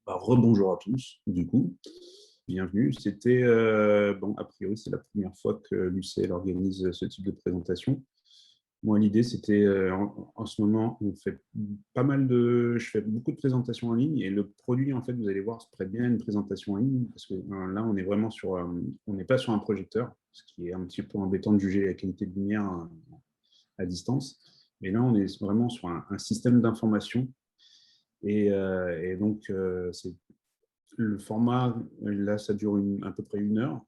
Rebonjour à tous, du coup, bienvenue. C'était, bon, a priori, c'est la première fois que l'UCL organise ce type de présentation. Moi, l'idée, c'était, en ce moment, on fait je fais beaucoup de présentations en ligne et le produit, en fait, vous allez voir, se prête bien à une présentation en ligne parce que là, on est vraiment on n'est pas sur un projecteur, ce qui est un petit peu embêtant de juger la qualité de lumière à distance. Mais là, on est vraiment sur un système d'information et donc, c'est le format, là, ça dure à peu près 1 heure.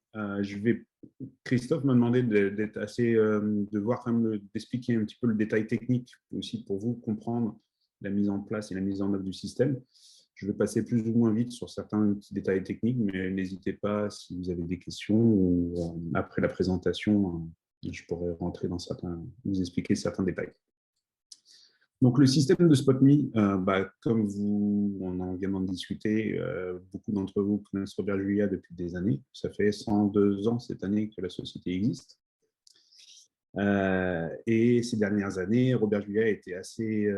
Christophe m'a demandé d'être assez, de voir quand même, d'expliquer un petit peu le détail technique aussi pour vous comprendre la mise en place et la mise en œuvre du système. Je vais passer plus ou moins vite sur certains petits détails techniques, mais n'hésitez pas si vous avez des questions ou après la présentation, je pourrais rentrer dans vous expliquer certains détails. Donc, le système de SpotMe, comme on en vient d'en discuter, beaucoup d'entre vous connaissent Robert Julia depuis des années. Ça fait 102 ans cette année que la société existe. Et ces dernières années, Robert Julia est assez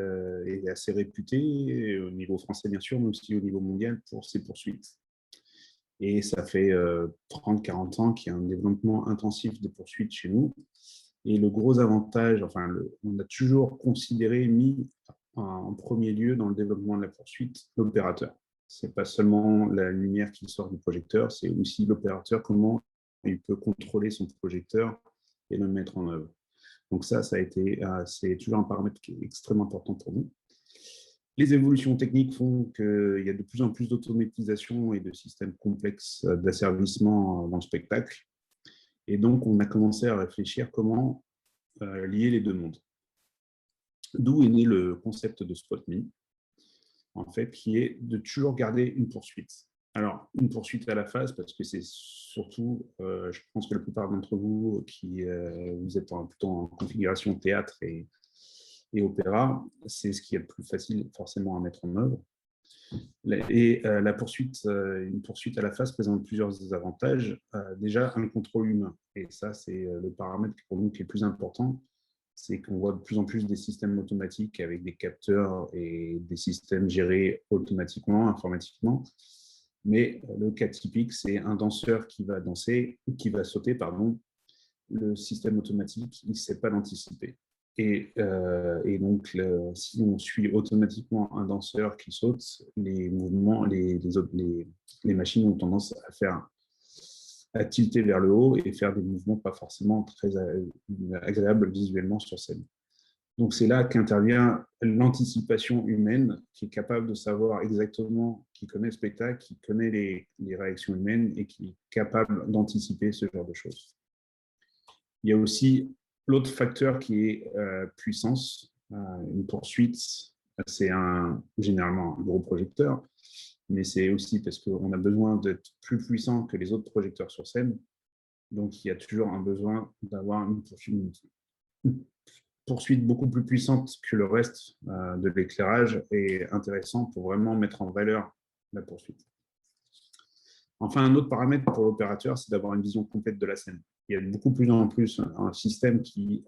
réputé, au niveau français bien sûr, mais aussi au niveau mondial pour ses poursuites. Et ça fait 30-40 ans qu'il y a un développement intensif des poursuites chez nous. Et le gros avantage, on a toujours mis en premier lieu dans le développement de la poursuite l'opérateur. Ce n'est pas seulement la lumière qui sort du projecteur, c'est aussi l'opérateur, comment il peut contrôler son projecteur et le mettre en œuvre. Donc c'est toujours un paramètre qui est extrêmement important pour nous. Les évolutions techniques font qu'il y a de plus en plus d'automatisation et de systèmes complexes d'asservissement dans le spectacle. Et donc, on a commencé à réfléchir comment lier les deux mondes. D'où est né le concept de SpotMe, en fait, qui est de toujours garder une poursuite. Alors, une poursuite à la phase, parce que c'est surtout, je pense que la plupart d'entre vous vous êtes plutôt en configuration théâtre et opéra, c'est ce qui est le plus facile forcément à mettre en œuvre. Et une poursuite à la phase présente plusieurs avantages. Déjà, un contrôle humain. Et ça, c'est le paramètre pour nous qui est le plus important. C'est qu'on voit de plus en plus des systèmes automatiques avec des capteurs et des systèmes gérés automatiquement, informatiquement. Mais le cas typique, c'est un danseur qui va sauter, pardon. Le système automatique, il ne sait pas l'anticiper. Et donc, si on suit automatiquement un danseur qui saute, les mouvements, les machines ont tendance à tilter vers le haut et faire des mouvements pas forcément très agréables visuellement sur scène. Donc, c'est là qu'intervient l'anticipation humaine, qui est capable de savoir exactement, qui connaît le spectacle, qui connaît les réactions humaines et qui est capable d'anticiper ce genre de choses. Il y a aussi l'autre facteur qui est puissance. Une poursuite, c'est généralement un gros projecteur, mais c'est aussi parce qu'on a besoin d'être plus puissant que les autres projecteurs sur scène. Donc, il y a toujours un besoin d'avoir une poursuite beaucoup plus puissante que le reste de l'éclairage et intéressant pour vraiment mettre en valeur la poursuite. Enfin, un autre paramètre pour l'opérateur, c'est d'avoir une vision complète de la scène. Il y a beaucoup plus en plus un système qui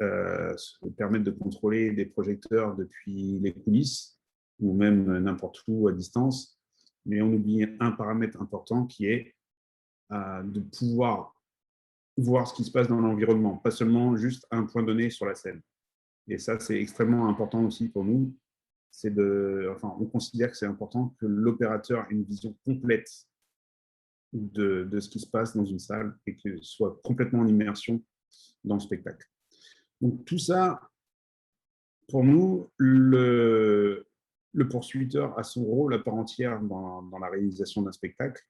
permet de contrôler des projecteurs depuis les coulisses ou même n'importe où à distance. Mais on oublie un paramètre important qui est de pouvoir voir ce qui se passe dans l'environnement, pas seulement juste un point donné sur la scène. Et ça, c'est extrêmement important aussi pour nous. On considère que c'est important que l'opérateur ait une vision complète de ce qui se passe dans une salle et qu'il soit complètement en immersion dans le spectacle. Donc tout ça, pour nous, le poursuiteur a son rôle à part entière dans la réalisation d'un spectacle.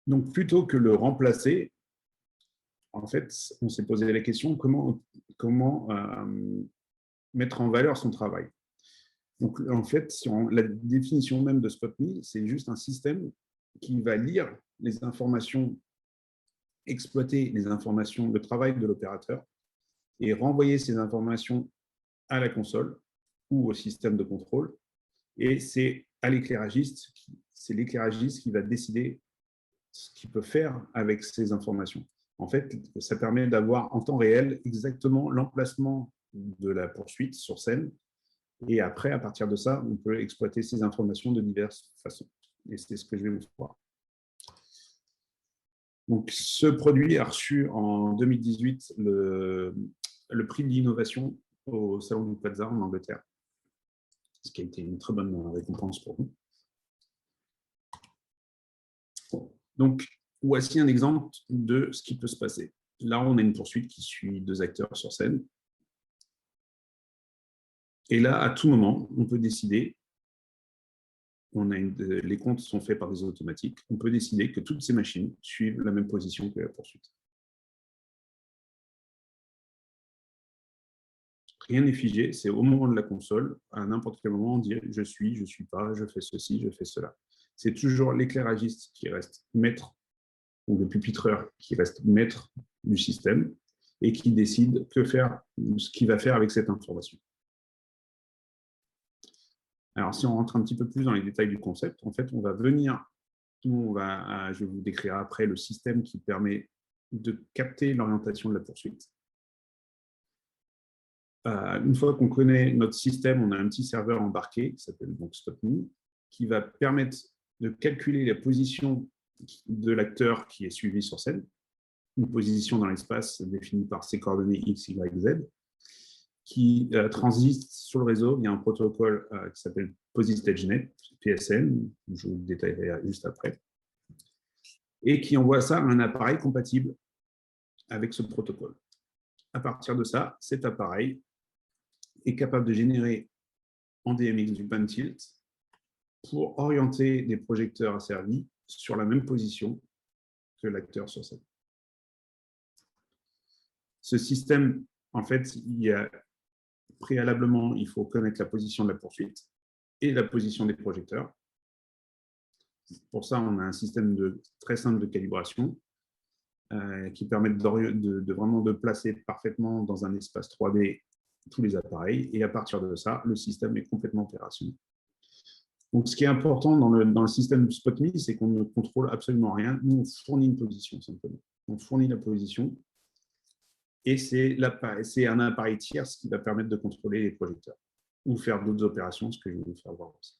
Donc plutôt que le remplacer, en fait, on s'est posé la question comment mettre en valeur son travail. Donc en fait, la définition même de SpotMe, c'est juste un système qui va lire les informations, exploiter les informations, le travail de l'opérateur et renvoyer ces informations à la console ou au système de contrôle. Et c'est l'éclairagiste qui va décider ce qu'il peut faire avec ces informations. En fait, ça permet d'avoir en temps réel exactement l'emplacement de la poursuite sur scène Et après, à partir de ça, on peut exploiter ces informations de diverses façons. Et c'est ce que je vais vous voir. Donc, ce produit a reçu en 2018 le prix de l'innovation au Salon du Plaza en Angleterre, ce qui a été une très bonne récompense pour nous. Donc, voici un exemple de ce qui peut se passer. Là, on a une poursuite qui suit 2 acteurs sur scène. Et là, à tout moment, on peut décider, les comptes sont faits par des automatiques, on peut décider que toutes ces machines suivent la même position que la poursuite. Rien n'est figé, c'est au moment de la console, à n'importe quel moment, on dit je suis pas, je fais ceci, je fais cela. C'est toujours l'éclairagiste qui reste maître, ou le pupitreur qui reste maître du système, et qui décide ce qu'il va faire avec cette information. Alors, si on rentre un petit peu plus dans les détails du concept, en fait, on va venir, je vais vous décrire après le système qui permet de capter l'orientation de la poursuite. Une fois qu'on connaît notre système, on a un petit serveur embarqué qui s'appelle donc SpotMe, qui va permettre de calculer la position de l'acteur qui est suivi sur scène, une position dans l'espace définie par ses coordonnées X, Y, Z, qui transite sur le réseau via un protocole qui s'appelle PositEdgeNet, PSN, je vous le détaillerai juste après, et qui envoie ça à un appareil compatible avec ce protocole. À partir de ça, cet appareil est capable de générer en DMX du pan tilt pour orienter des projecteurs asservis sur la même position que l'acteur sur scène. Ce système, en fait, préalablement, il faut connaître la position de la poursuite et la position des projecteurs. Pour ça, on a un système très simple de calibration qui permet vraiment de placer parfaitement dans un espace 3D tous les appareils. Et à partir de ça, le système est complètement opérationnel. Donc, ce qui est important dans le système SpotMe, c'est qu'on ne contrôle absolument rien. Nous, on fournit une position, simplement. On fournit la position et c'est un appareil tierce qui va permettre de contrôler les projecteurs ou faire d'autres opérations, ce que je vais vous faire voir aussi.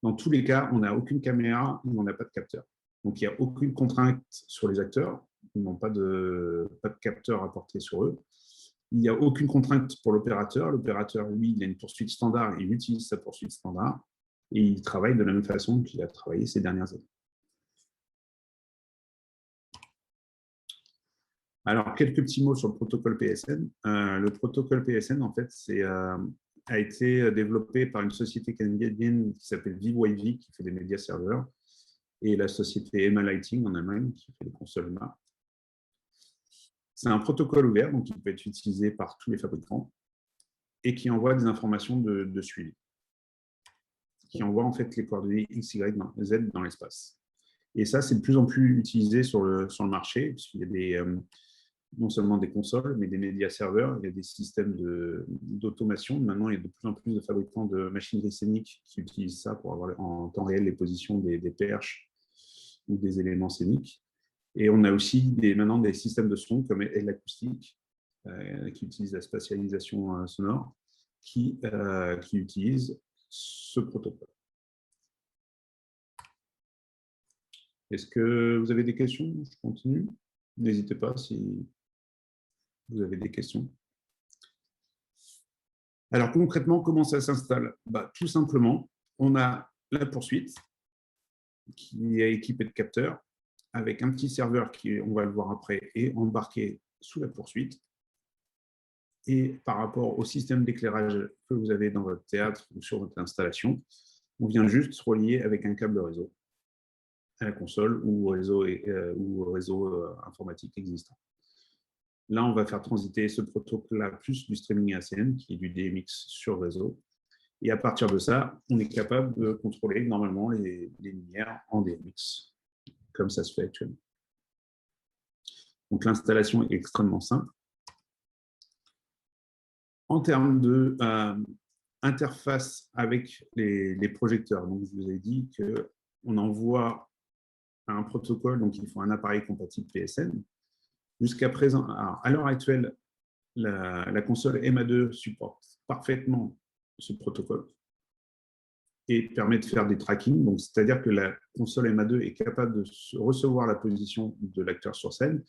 Dans tous les cas, on n'a aucune caméra, on n'a pas de capteur. Donc, il n'y a aucune contrainte sur les acteurs. Ils n'ont pas de capteur à porter sur eux. Il n'y a aucune contrainte pour l'opérateur. L'opérateur, lui, il a une poursuite standard, il utilise sa poursuite standard et il travaille de la même façon qu'il a travaillé ces dernières années. Alors, quelques petits mots sur le protocole PSN. Le protocole PSN, en fait, a été développé par une société canadienne qui s'appelle VivoIV, qui fait des médias serveurs, et la société Emma Lighting en Allemagne, qui fait les consoles Emma. C'est un protocole ouvert, donc il peut être utilisé par tous les fabricants, et qui envoie des informations de suivi, qui envoie en fait les coordonnées X, Y, Z dans l'espace. Et ça, c'est de plus en plus utilisé sur le marché, puisqu'il y a non seulement des consoles, mais des médias serveurs, il y a des systèmes d'automation. Maintenant, il y a de plus en plus de fabricants de machinerie scénique qui utilisent ça pour avoir en temps réel les positions des perches ou des éléments scéniques. Et on a aussi maintenant des systèmes de son comme l'acoustique, qui utilisent la spatialisation sonore, qui utilisent ce protocole. Est-ce que vous avez des questions? Je continue. N'hésitez pas si vous avez des questions. Alors concrètement, comment ça s'installe? Tout simplement, on a la poursuite qui est équipée de capteurs avec un petit serveur qui, on va le voir après, est embarqué sous la poursuite. Et par rapport au système d'éclairage que vous avez dans votre théâtre ou sur votre installation, on vient juste se relier avec un câble réseau à la console ou au réseau informatique existant. Là, on va faire transiter ce protocole-là plus du streaming ACN, qui est du DMX sur réseau. Et à partir de ça, on est capable de contrôler normalement les lumières en DMX, comme ça se fait actuellement. Donc l'installation est extrêmement simple. En termes d'interface avec les projecteurs, donc je vous ai dit qu'on envoie un protocole, donc il faut un appareil compatible PSN. Jusqu'à présent, à l'heure actuelle, la console MA2 supporte parfaitement ce protocole, et permet de faire des tracking. C'est-à-dire que la console MA2 est capable de recevoir la position de l'acteur sur scène,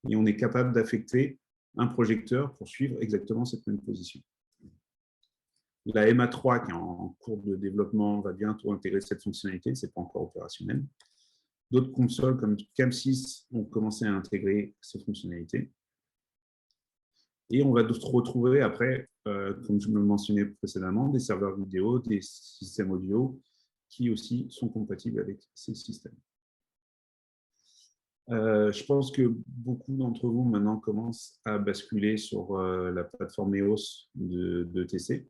et on est capable d'affecter un projecteur pour suivre exactement cette même position. La MA3, qui est en cours de développement, va bientôt intégrer cette fonctionnalité, ce n'est pas encore opérationnel. D'autres consoles comme Cam6 ont commencé à intégrer ces fonctionnalités. Et on va se retrouver après, comme je me mentionnais précédemment, des serveurs vidéo, des systèmes audio qui aussi sont compatibles avec ces systèmes. Je pense que beaucoup d'entre vous maintenant commencent à basculer sur la plateforme EOS de ETC.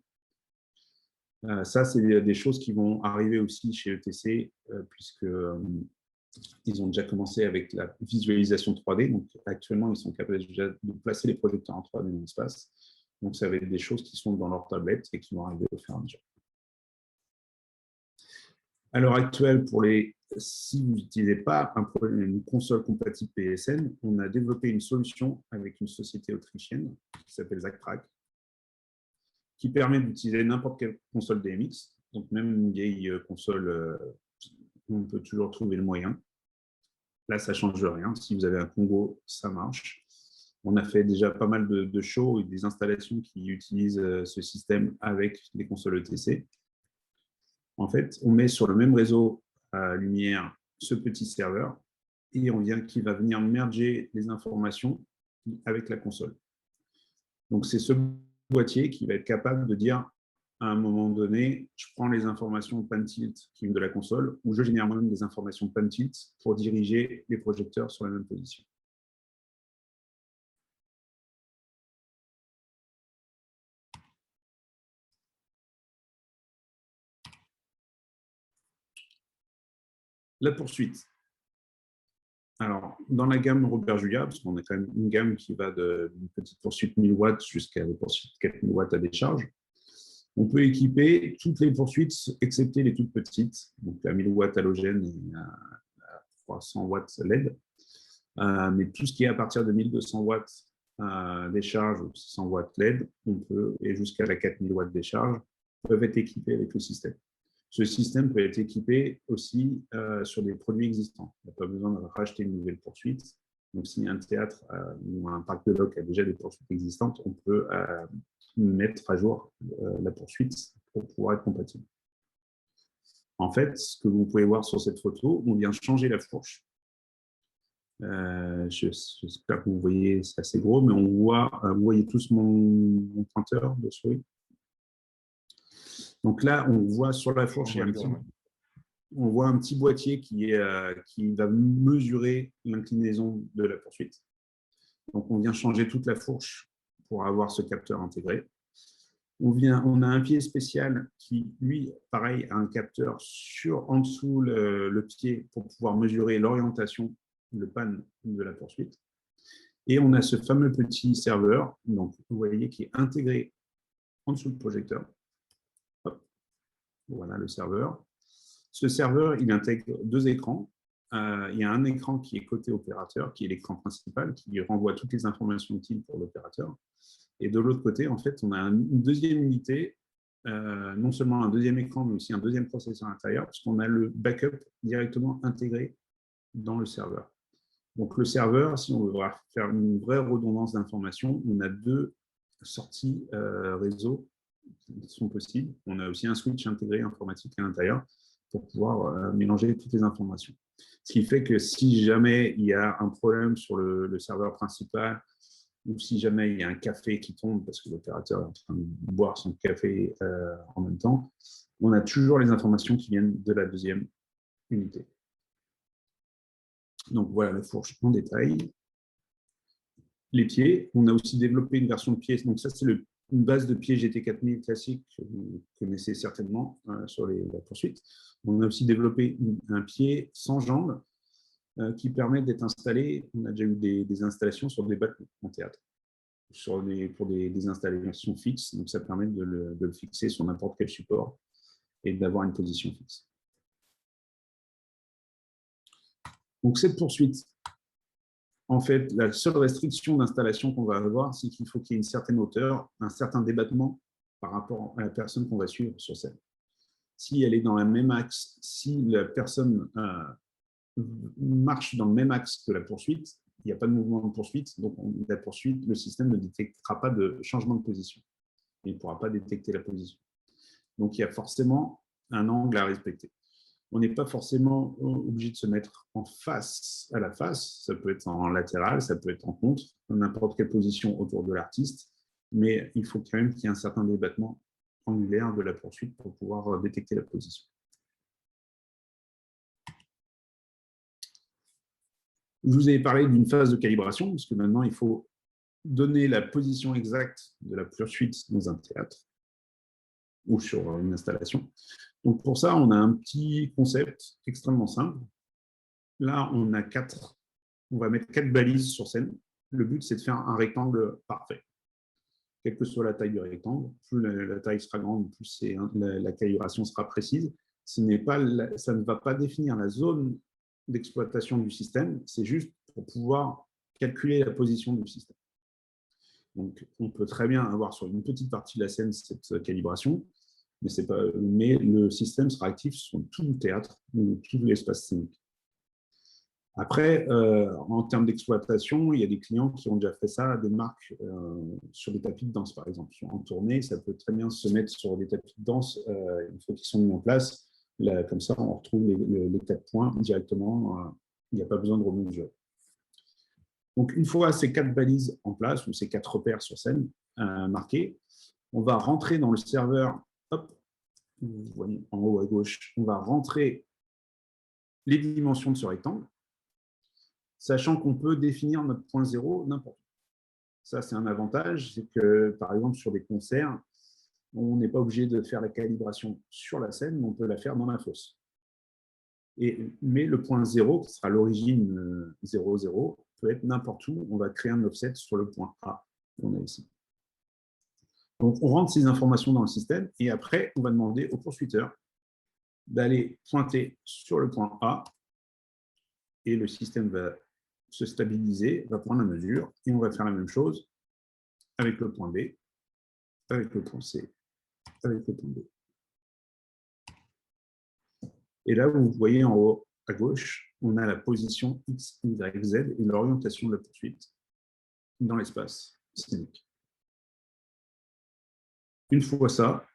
Ça, c'est des choses qui vont arriver aussi chez ETC, puisque ils ont déjà commencé avec la visualisation 3D. Donc, actuellement, ils sont capables déjà de placer les projecteurs en 3D dans l'espace. Donc, ça va être des choses qui sont dans leur tablette et qui vont arriver au fur et à mesure. À l'heure actuelle, si vous n'utilisez pas une console compatible PSN, on a développé une solution avec une société autrichienne qui s'appelle Zactrack, qui permet d'utiliser n'importe quelle console DMX. Donc, même une vieille console, on peut toujours trouver le moyen. Là, ça ne change rien. Si vous avez un Congo, ça marche. On a fait déjà pas mal de shows et des installations qui utilisent ce système avec les consoles ETC. En fait, on met sur le même réseau à lumière ce petit serveur et qui va venir merger les informations avec la console. Donc, c'est ce boîtier qui va être capable de dire à un moment donné, je prends les informations pan tilt qui viennent de la console ou je génère moi-même des informations pan tilt pour diriger les projecteurs sur la même position. La poursuite. Alors, dans la gamme Robert Julia, parce qu'on a quand même une gamme qui va d'une petite poursuite 1000 watts jusqu'à des poursuites 4000 watts à décharge, on peut équiper toutes les poursuites, excepté les toutes petites, donc à 1000 watts halogène et à 300 watts LED. Mais tout ce qui est à partir de 1200 watts décharge ou 600 watts LED, on peut, et jusqu'à la 4000 watts décharge, peuvent être équipés avec le système. Ce système peut être équipé aussi sur des produits existants. Il n'y a pas besoin de racheter une nouvelle poursuite. Donc, si un théâtre ou un parc de loc a déjà des poursuites existantes, on peut mettre à jour la poursuite pour pouvoir être compatible. En fait, ce que vous pouvez voir sur cette photo, on vient changer la fourche. J'espère que vous voyez, c'est assez gros, mais on voit, vous voyez tous mon pointeur de souris. Donc là, on voit sur la fourche, on voit un petit boîtier qui va mesurer l'inclinaison de la poursuite. Donc, on vient changer toute la fourche pour avoir ce capteur intégré. On a un pied spécial qui, lui, pareil, a un capteur en dessous le pied pour pouvoir mesurer l'orientation, le pan de la poursuite. Et on a ce fameux petit serveur, donc vous voyez, qui est intégré en dessous du projecteur. Hop. Voilà le serveur. Ce serveur, il intègre deux écrans. Il y a un écran qui est côté opérateur, qui est l'écran principal, qui renvoie toutes les informations utiles pour l'opérateur. Et de l'autre côté, en fait, on a une deuxième unité, non seulement un deuxième écran, mais aussi un deuxième processeur à l'intérieur, puisqu'on a le backup directement intégré dans le serveur. Donc, le serveur, si on veut faire une vraie redondance d'informations, on a deux sorties réseau qui sont possibles. On a aussi un switch intégré informatique à l'intérieur pour pouvoir mélanger toutes les informations. Ce qui fait que si jamais il y a un problème sur le serveur principal ou si jamais il y a un café qui tombe parce que l'opérateur est en train de boire son café en même temps, on a toujours les informations qui viennent de la deuxième unité. Donc voilà la fourche en détail. Les pieds, on a aussi développé une version de pied. Donc ça, c'est une base de pied GT4000 classique que vous connaissez certainement sur la poursuite. On a aussi développé un pied sans jambes qui permet d'être installé. On a déjà eu des installations sur des bateaux en théâtre, pour des installations fixes. Donc ça permet de le fixer sur n'importe quel support et d'avoir une position fixe. Donc cette poursuite, en fait, la seule restriction d'installation qu'on va avoir, c'est qu'il faut qu'il y ait une certaine hauteur, un certain débattement par rapport à la personne qu'on va suivre sur scène. Si elle est dans le même axe, si la personne marche dans le même axe que la poursuite, il n'y a pas de mouvement de poursuite, donc la poursuite, le système ne détectera pas de changement de position. Il ne pourra pas détecter la position. Donc, il y a forcément un angle à respecter. On n'est pas forcément obligé de se mettre en face à la face, ça peut être en latéral, ça peut être en contre, n'importe quelle position autour de l'artiste, mais il faut quand même qu'il y ait un certain débattement angulaire de la poursuite pour pouvoir détecter la position. Je vous avais parlé d'une phase de calibration, parce que maintenant, il faut donner la position exacte de la poursuite dans un théâtre ou sur une installation. Donc, pour ça, on a un petit concept extrêmement simple. Là, on va mettre 4 balises sur scène. Le but, c'est de faire un rectangle parfait. Quelle que soit la taille du rectangle, plus la taille sera grande, plus la calibration sera précise. Ça ne va pas définir la zone d'exploitation du système, c'est juste pour pouvoir calculer la position du système. Donc, on peut très bien avoir sur une petite partie de la scène cette calibration, mais le système sera actif sur tout le théâtre ou tout l'espace scénique. Après, en termes d'exploitation, il y a des clients qui ont déjà fait ça, des marques sur des tapis de danse, par exemple. En tournée, ça peut très bien se mettre sur des tapis de danse une fois qu'ils sont mis en place. Là, comme ça, on retrouve les 4 points directement. Il n'y a pas besoin de remesurer. Donc, une fois ces 4 balises en place, ou ces 4 repères sur scène marqués, on va rentrer dans le serveur, hop, vous voyez en haut à gauche, on va rentrer les dimensions de ce rectangle, sachant qu'on peut définir notre point zéro n'importe où. Ça, c'est un avantage, c'est que, par exemple, sur des concerts, on n'est pas obligé de faire la calibration sur la scène, mais on peut la faire dans la fosse. Mais le point 0, qui sera l'origine 0, 0, peut être n'importe où. On va créer un offset sur le point A qu'on a ici. Donc, on rentre ces informations dans le système et après, on va demander au poursuiteur d'aller pointer sur le point A et le système va se stabiliser, va prendre la mesure et on va faire la même chose avec le point B, avec le point C, avec le point D. Et là, vous voyez en haut à gauche, on a la position X, Y, Z et l'orientation de la poursuite dans l'espace scénique. Une fois ça,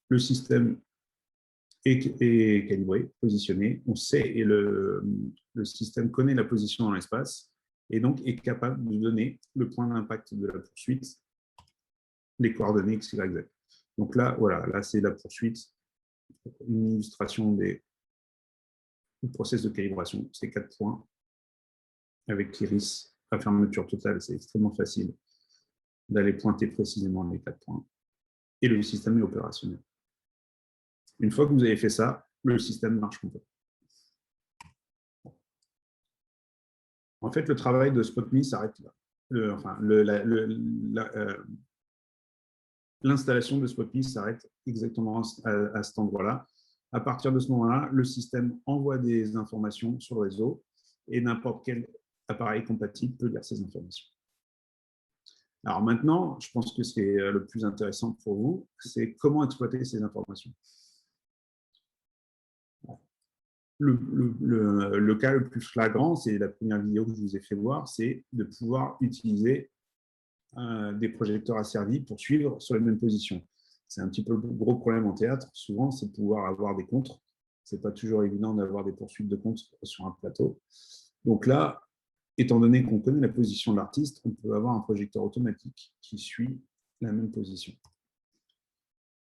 le système est calibré, positionné, on sait et le système connaît la position dans l'espace et donc est capable de donner le point d'impact de la poursuite, les coordonnées X, Y, Z. Donc là, voilà, là c'est la poursuite, une illustration du process de calibration, ces 4 points avec l'iris à fermeture totale, c'est extrêmement facile d'aller pointer précisément les 4 points et le système est opérationnel. Une fois que vous avez fait ça, le système marche complètement. En fait, le travail de SpotMe s'arrête là. L'installation de SpotMe s'arrête exactement à cet endroit-là. À partir de ce moment-là, le système envoie des informations sur le réseau et n'importe quel appareil compatible peut lire ces informations. Alors maintenant, je pense que c'est le plus intéressant pour vous, c'est comment exploiter ces informations. Le cas le plus flagrant, c'est la première vidéo que je vous ai fait voir, c'est de pouvoir utiliser des projecteurs asservis pour suivre sur les mêmes positions. C'est un petit peu le gros problème en théâtre, souvent, c'est de pouvoir avoir des contres. Ce n'est pas toujours évident d'avoir des poursuites de contres sur un plateau. Donc là, étant donné qu'on connaît la position de l'artiste, on peut avoir un projecteur automatique qui suit la même position.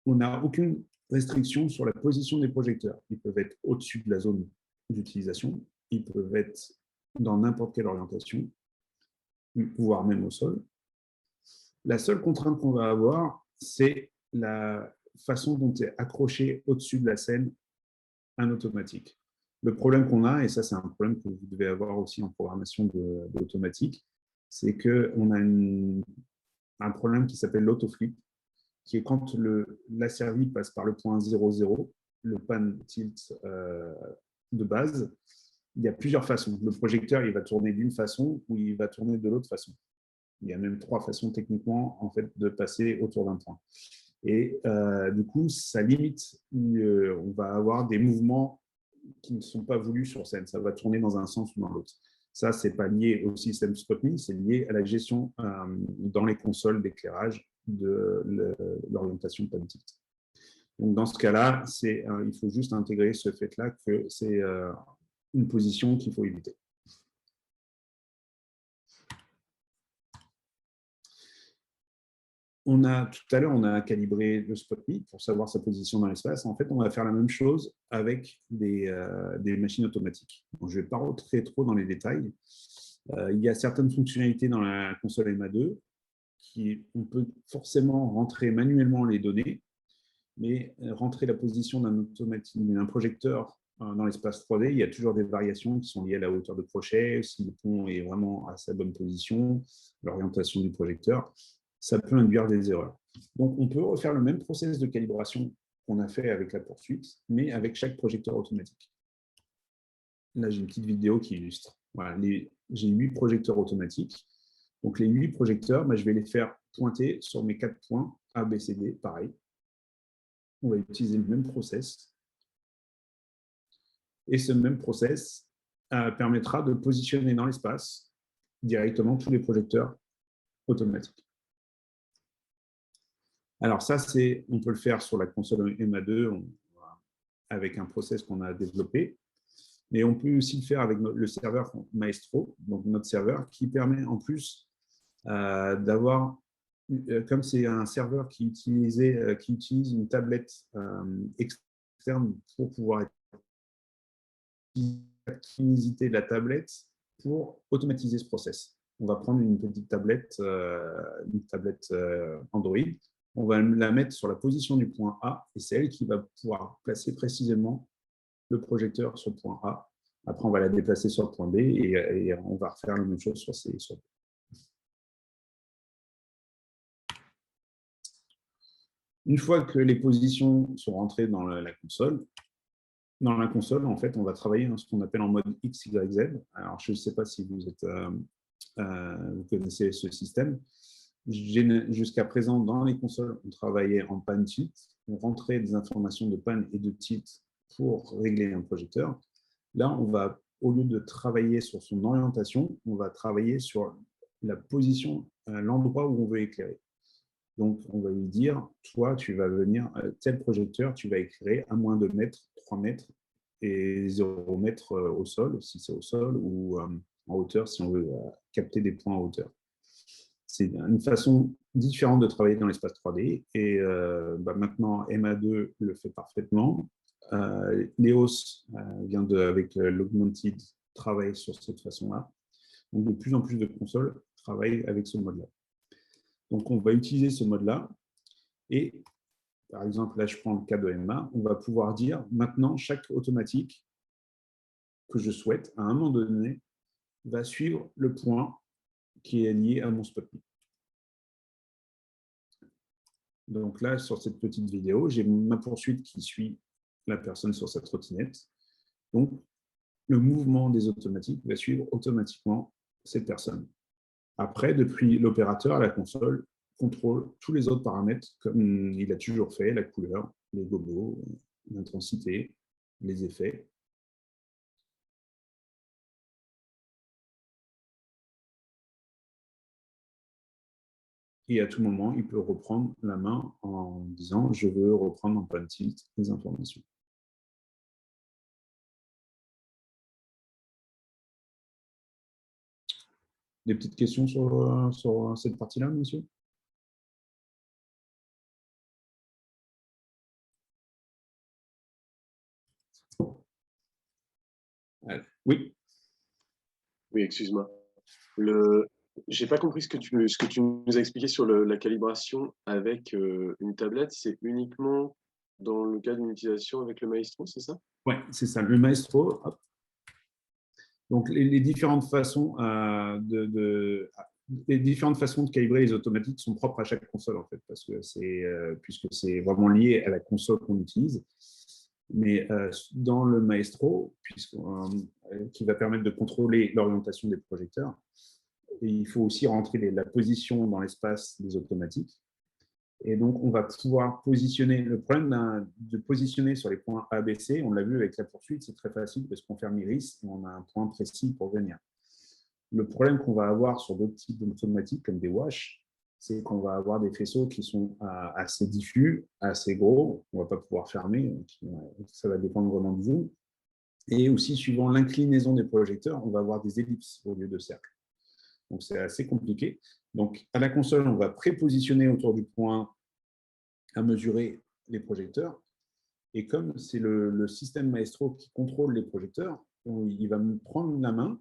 On n'a aucune restriction sur la position des projecteurs. Ils peuvent être au-dessus de la zone d'utilisation, ils peuvent être dans n'importe quelle orientation, voire même au sol. La seule contrainte qu'on va avoir, c'est la façon dont est accroché au-dessus de la scène un automatique. Le problème qu'on a, et ça c'est un problème que vous devez avoir aussi en programmation d'automatique, c'est qu'on a un problème qui s'appelle l'autoflip, qui est quand l'asservi passe par le point 0,0, le pan tilt de base, il y a plusieurs façons. Le projecteur, il va tourner d'une façon ou il va tourner de l'autre façon. Il y a même 3 façons techniquement en fait, de passer autour d'un point. Et du coup, ça limite, on va avoir des mouvements qui ne sont pas voulus sur scène. Ça va tourner dans un sens ou dans l'autre. Ça, ce n'est pas lié au système Spotme, c'est lié à la gestion dans les consoles d'éclairage de l'orientation pan-tilt. Donc, dans ce cas-là, il faut juste intégrer ce fait-là que c'est une position qu'il faut éviter. Tout à l'heure, on a calibré le Spotme pour savoir sa position dans l'espace. En fait, on va faire la même chose avec des machines automatiques. Donc, je ne vais pas rentrer trop dans les détails. Il y a certaines fonctionnalités dans la console MA2 on peut forcément rentrer manuellement les données, mais rentrer la position d'un projecteur dans l'espace 3D, il y a toujours des variations qui sont liées à la hauteur de crochet, si le pont est vraiment à sa bonne position, l'orientation du projecteur, ça peut induire des erreurs. Donc, on peut refaire le même process de calibration qu'on a fait avec la poursuite, mais avec chaque projecteur automatique. Là, j'ai une petite vidéo qui illustre. Voilà, j'ai 8 projecteurs automatiques. Donc, les 8 projecteurs, je vais les faire pointer sur mes 4 points A, B, C, D, pareil. On va utiliser le même process. Et ce même process permettra de positionner dans l'espace directement tous les projecteurs automatiques. Alors ça, on peut le faire sur la console MA2 avec un process qu'on a développé, mais on peut aussi le faire avec le serveur Maestro, donc notre serveur, qui permet en plus d'avoir, comme c'est un serveur qui utilise une tablette externe pour pouvoir optimiser la tablette pour automatiser ce process. On va prendre une petite tablette, Android, on va la mettre sur la position du point A et c'est elle qui va pouvoir placer précisément le projecteur sur le point A. Après, on va la déplacer sur le point B et on va refaire la même chose sur C. Une fois que les positions sont rentrées dans la console, en fait, on va travailler ce qu'on appelle en mode X, Y, Z. Alors, je ne sais pas si vous connaissez ce système. Jusqu'à présent, dans les consoles, on travaillait en pan tilt. On rentrait des informations de pan et de tilt pour régler un projecteur. Là, au lieu de travailler sur son orientation, on va travailler sur la position, l'endroit où on veut éclairer. Donc, on va lui dire, toi, tu vas venir, tel projecteur, tu vas éclairer à moins de mètres, 3 mètres et 0 mètres au sol, si c'est au sol, ou en hauteur, si on veut capter des points en hauteur. C'est une façon différente de travailler dans l'espace 3D. Et maintenant, MA2 le fait parfaitement. Leos avec l'Augmented, travaille sur cette façon-là. Donc, de plus en plus de consoles travaillent avec ce mode-là. Donc, on va utiliser ce mode-là. Et, par exemple, là, je prends le cas de MA, on va pouvoir dire, maintenant, chaque automatique que je souhaite, à un moment donné, va suivre le point qui est lié à mon Spotme. Donc là, sur cette petite vidéo, j'ai ma poursuite qui suit la personne sur sa trottinette. Donc, le mouvement des automatiques va suivre automatiquement cette personne. Après, depuis l'opérateur à la console, contrôle tous les autres paramètres comme il a toujours fait, la couleur, les gobos, l'intensité, les effets. Et à tout moment, il peut reprendre la main en disant « je veux reprendre en pan tilt les informations ». Des petites questions sur cette partie-là, monsieur? Oui. Oui, excuse-moi. J'ai pas compris ce que tu nous as expliqué sur la calibration avec une tablette. C'est uniquement dans le cas d'une utilisation avec le Maestro, c'est ça? Oui, c'est ça. Le Maestro. Hop. Donc, les différentes façons de calibrer les automatiques sont propres à chaque console, en fait, parce que puisque c'est vraiment lié à la console qu'on utilise. Mais dans le Maestro, qui va permettre de contrôler l'orientation des projecteurs, il faut aussi rentrer la position dans l'espace des automatiques. Et donc, on va pouvoir positionner. Le problème de positionner sur les points A, B, C, on l'a vu avec la poursuite, c'est très facile parce qu'on ferme Iris et on a un point précis pour venir. Le problème qu'on va avoir sur d'autres types d'automatiques comme des wash, c'est qu'on va avoir des faisceaux qui sont assez diffus, assez gros. On ne va pas pouvoir fermer, ça va dépendre vraiment du zoom. Et aussi, suivant l'inclinaison des projecteurs, on va avoir des ellipses au lieu de cercles. Donc, c'est assez compliqué. Donc, à la console, on va prépositionner autour du point à mesurer les projecteurs. Et comme c'est le système Maestro qui contrôle les projecteurs, il va me prendre la main,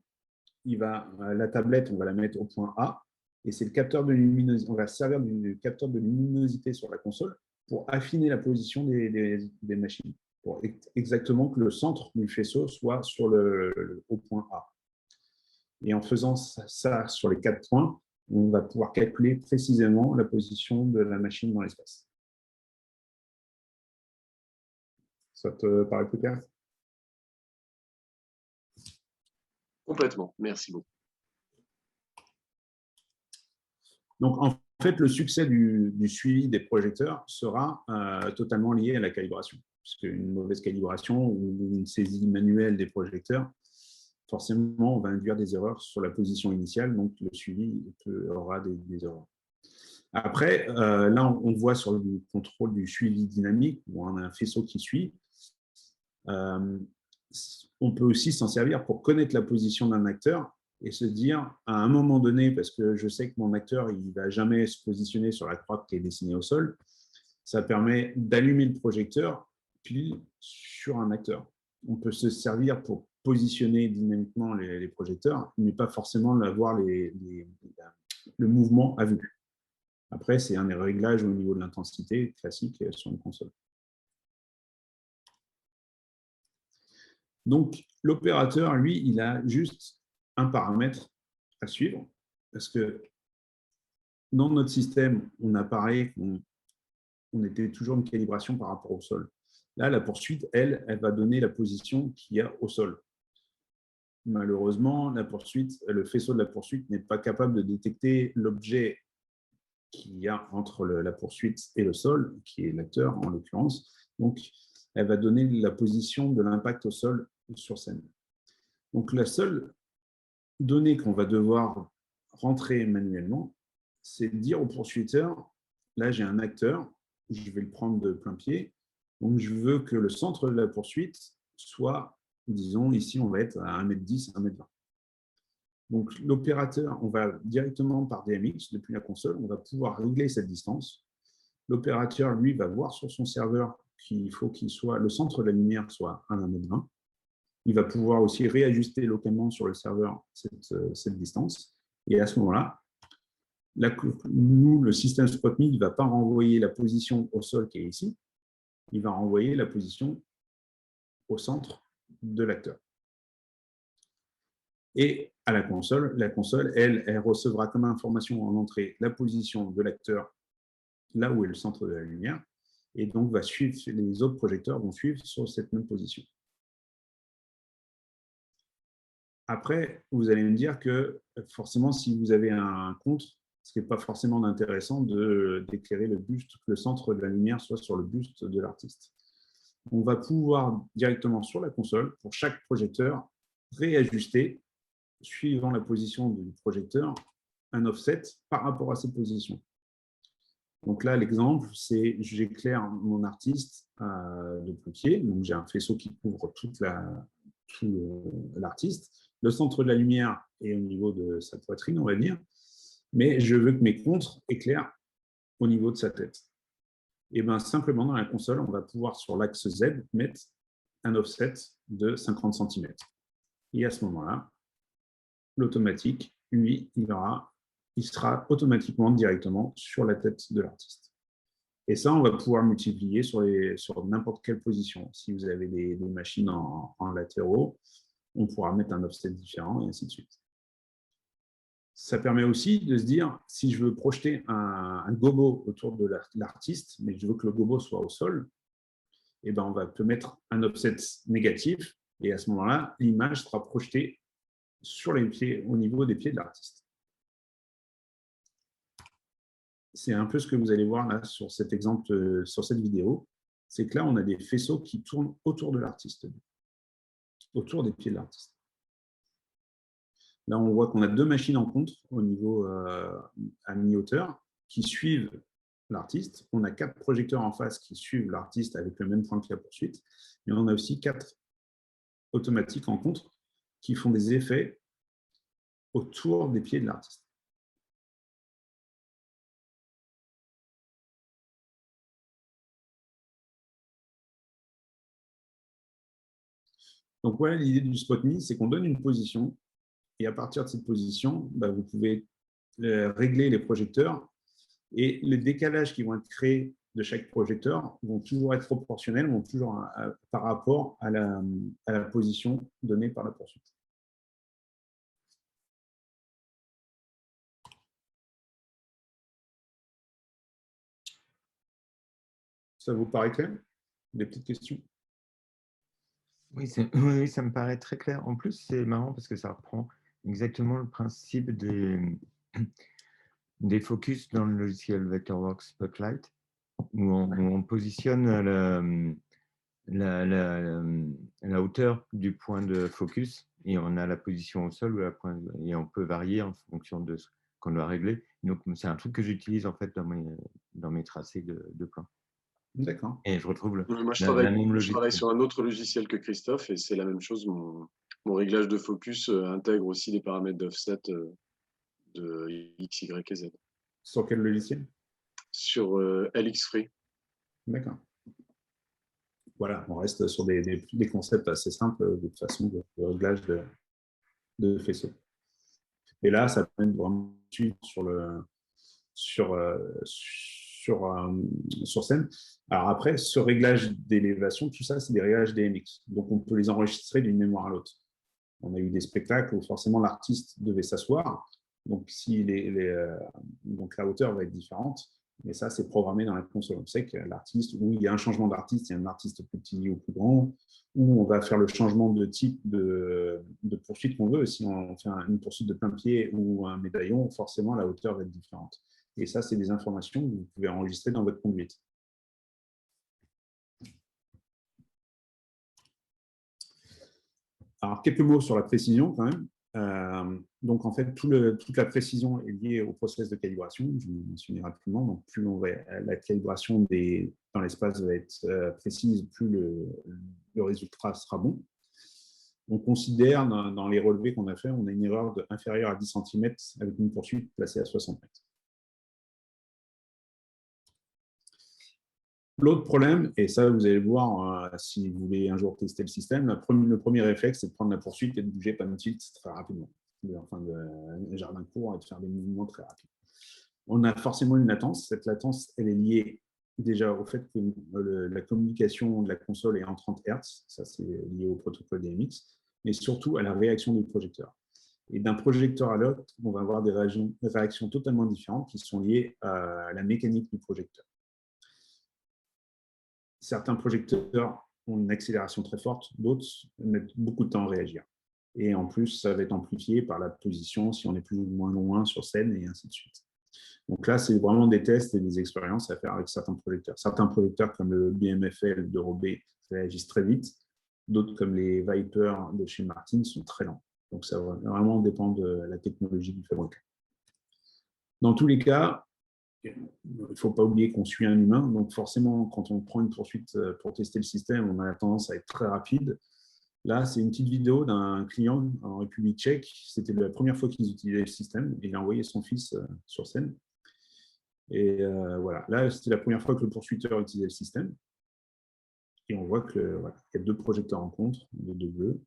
la tablette, on va la mettre au point A, et c'est le capteur de luminosité. On va servir du capteur de luminosité sur la console pour affiner la position des machines, pour exactement que le centre du faisceau soit au point A. Et en faisant ça sur les 4 points, on va pouvoir calculer précisément la position de la machine dans l'espace. Ça te paraît plus clair? Complètement, merci beaucoup. Donc, en fait, le succès du suivi des projecteurs sera totalement lié à la calibration. Parce qu'une mauvaise calibration ou une saisie manuelle des projecteurs, forcément, on va induire des erreurs sur la position initiale, donc le suivi aura des erreurs. Après, là, on voit sur le contrôle du suivi dynamique, où on a un faisceau qui suit. On peut aussi s'en servir pour connaître la position d'un acteur et se dire, à un moment donné, parce que je sais que mon acteur, il ne va jamais se positionner sur la croix qui est dessinée au sol, ça permet d'allumer le projecteur pile sur un acteur. On peut se servir pour positionner dynamiquement les projecteurs, mais pas forcément avoir le mouvement à vue. Après, c'est un des réglages au niveau de l'intensité classique sur une console. Donc, l'opérateur, lui, il a juste un paramètre à suivre, parce que dans notre système, on a pareil, on était toujours une calibration par rapport au sol. Là, la poursuite, elle va donner la position qu'il y a au sol. Malheureusement, le faisceau de la poursuite n'est pas capable de détecter l'objet qu'il y a entre la poursuite et le sol, qui est l'acteur en l'occurrence. Donc, elle va donner la position de l'impact au sol sur scène. Donc, la seule donnée qu'on va devoir rentrer manuellement, c'est de dire au poursuiteur, là, j'ai un acteur, je vais le prendre de plein pied, donc je veux que le centre de la poursuite soit, disons, ici, on va être à 1m10, 1m20. Donc, l'opérateur, on va directement par DMX, depuis la console, on va pouvoir régler cette distance. L'opérateur, lui, va voir sur son serveur qu'il faut le centre de la lumière soit à 1m20. Il va pouvoir aussi réajuster localement sur le serveur cette distance. Et à ce moment-là, nous, le système SpotMe ne va pas renvoyer la position au sol qui est ici, il va renvoyer la position au centre de l'acteur. Et à la console, elle recevra comme information en entrée la position de l'acteur là où est le centre de la lumière, et donc les autres projecteurs vont suivre sur cette même position. Après, vous allez me dire que forcément, si vous avez un contre, ce n'est pas forcément intéressant d'éclairer le buste, que le centre de la lumière soit sur le buste de l'artiste. On va pouvoir directement sur la console, pour chaque projecteur, réajuster, suivant la position du projecteur, un offset par rapport à cette position. Donc là, l'exemple, c'est j'éclaire mon artiste de plein pied. Donc j'ai un faisceau qui couvre tout l'artiste. Le centre de la lumière est au niveau de sa poitrine, on va dire. Mais je veux que mes contres éclairent au niveau de sa tête. Et bien simplement, dans la console, on va pouvoir, sur l'axe Z, mettre un offset de 50 cm. Et à ce moment-là, l'automatique, lui, il sera automatiquement directement sur la tête de l'artiste. Et ça, on va pouvoir multiplier sur n'importe quelle position. Si vous avez des machines en latéraux, on pourra mettre un offset différent et ainsi de suite. Ça permet aussi de se dire, si je veux projeter un gobo autour de l'artiste, mais je veux que le gobo soit au sol, eh ben on va te mettre un offset négatif, et à ce moment-là, l'image sera projetée sur les pieds, au niveau des pieds de l'artiste. c'est un peu ce que vous allez voir là sur cet exemple, sur cette vidéo. C'est que là, on a des faisceaux qui tournent autour de l'artiste, autour des pieds de l'artiste. Là, on voit qu'on a 2 machines en contre au niveau à mi-hauteur qui suivent l'artiste. On a 4 projecteurs en face qui suivent l'artiste avec le même point que la poursuite. Et on a aussi 4 automatiques en contre qui font des effets autour des pieds de l'artiste. Donc voilà, l'idée du spot me, c'est qu'on donne une position et à partir de cette position, vous pouvez régler les projecteurs et les décalages qui vont être créés de chaque projecteur vont toujours être proportionnels, vont toujours par rapport à la position donnée par la poursuite. Ça vous paraît clair? Des petites questions? Oui, oui, ça me paraît très clair. En plus, c'est marrant parce que ça reprend exactement le principe des focus dans le logiciel Vectorworks Spotlight, où on positionne la hauteur du point de focus et on a la position au sol et on peut varier en fonction de ce qu'on doit régler. Donc, c'est un truc que j'utilise en fait dans mes tracés de plans. D'accord. Et je retrouve Moi, je la même logique. je travaille sur un autre logiciel que Christophe et c'est la même chose. Mon réglage de focus intègre aussi des paramètres d'offset de X, Y et Z. Sur quel logiciel? Sur LX-Free. D'accord. Voilà, on reste sur des concepts assez simples de toute façon de réglage de faisceaux. Et là, ça permet vraiment sur scène. Alors après, ce réglage d'élévation, tout ça, c'est des réglages DMX. Donc, on peut les enregistrer d'une mémoire à l'autre. On a eu des spectacles où forcément l'artiste devait s'asseoir. Donc, donc, la hauteur va être différente. Mais ça, c'est programmé dans la console. On sait que l'artiste, où il y a un changement d'artiste, il y a un artiste plus petit ou plus grand, où on va faire le changement de type de poursuite qu'on veut. Si on fait une poursuite de plein pied ou un médaillon, forcément, la hauteur va être différente. Et ça, c'est des informations que vous pouvez enregistrer dans votre conduite. Alors, quelques mots sur la précision quand même. Donc, en fait, toute la précision est liée au process de calibration. Je vous le mentionne rapidement. Donc, plus la calibration dans l'espace va être précise, plus le résultat sera bon. On considère, dans les relevés qu'on a fait, on a une erreur inférieure à 10 cm avec une poursuite placée à 60 mètres. L'autre problème, et ça vous allez le voir si vous voulez un jour tester le système, le premier réflexe, c'est de prendre la poursuite et de bouger pas de suite très rapidement. Enfin, de jardin court et de faire des mouvements très rapides. On a forcément une latence. Cette latence, elle est liée déjà au fait que la communication de la console est en 30 Hz. Ça, c'est lié au protocole DMX, mais surtout à la réaction du projecteur. Et d'un projecteur à l'autre, on va avoir des réactions totalement différentes qui sont liées à la mécanique du projecteur. Certains projecteurs ont une accélération très forte, d'autres mettent beaucoup de temps à réagir. Et en plus, ça va être amplifié par la position, si on est plus ou moins loin sur scène, et ainsi de suite. Donc là, c'est vraiment des tests et des expériences à faire avec certains projecteurs. Certains projecteurs, comme le BMFL de Robé, réagissent très vite. D'autres, comme les Viper de chez Martin, sont très lents. Donc ça va vraiment dépendre de la technologie du fabricant. Dans tous les cas, il ne faut pas oublier qu'on suit un humain, donc forcément, quand on prend une poursuite pour tester le système, on a tendance à être très rapide. Là, c'est une petite vidéo d'un client en République tchèque. C'était la première fois qu'ils utilisaient le système. Il a envoyé son fils sur scène. Et voilà, là, c'était la première fois que le poursuiteur utilisait le système. Et on voit qu'il y a 2 projecteurs en contre, les 2 bleus.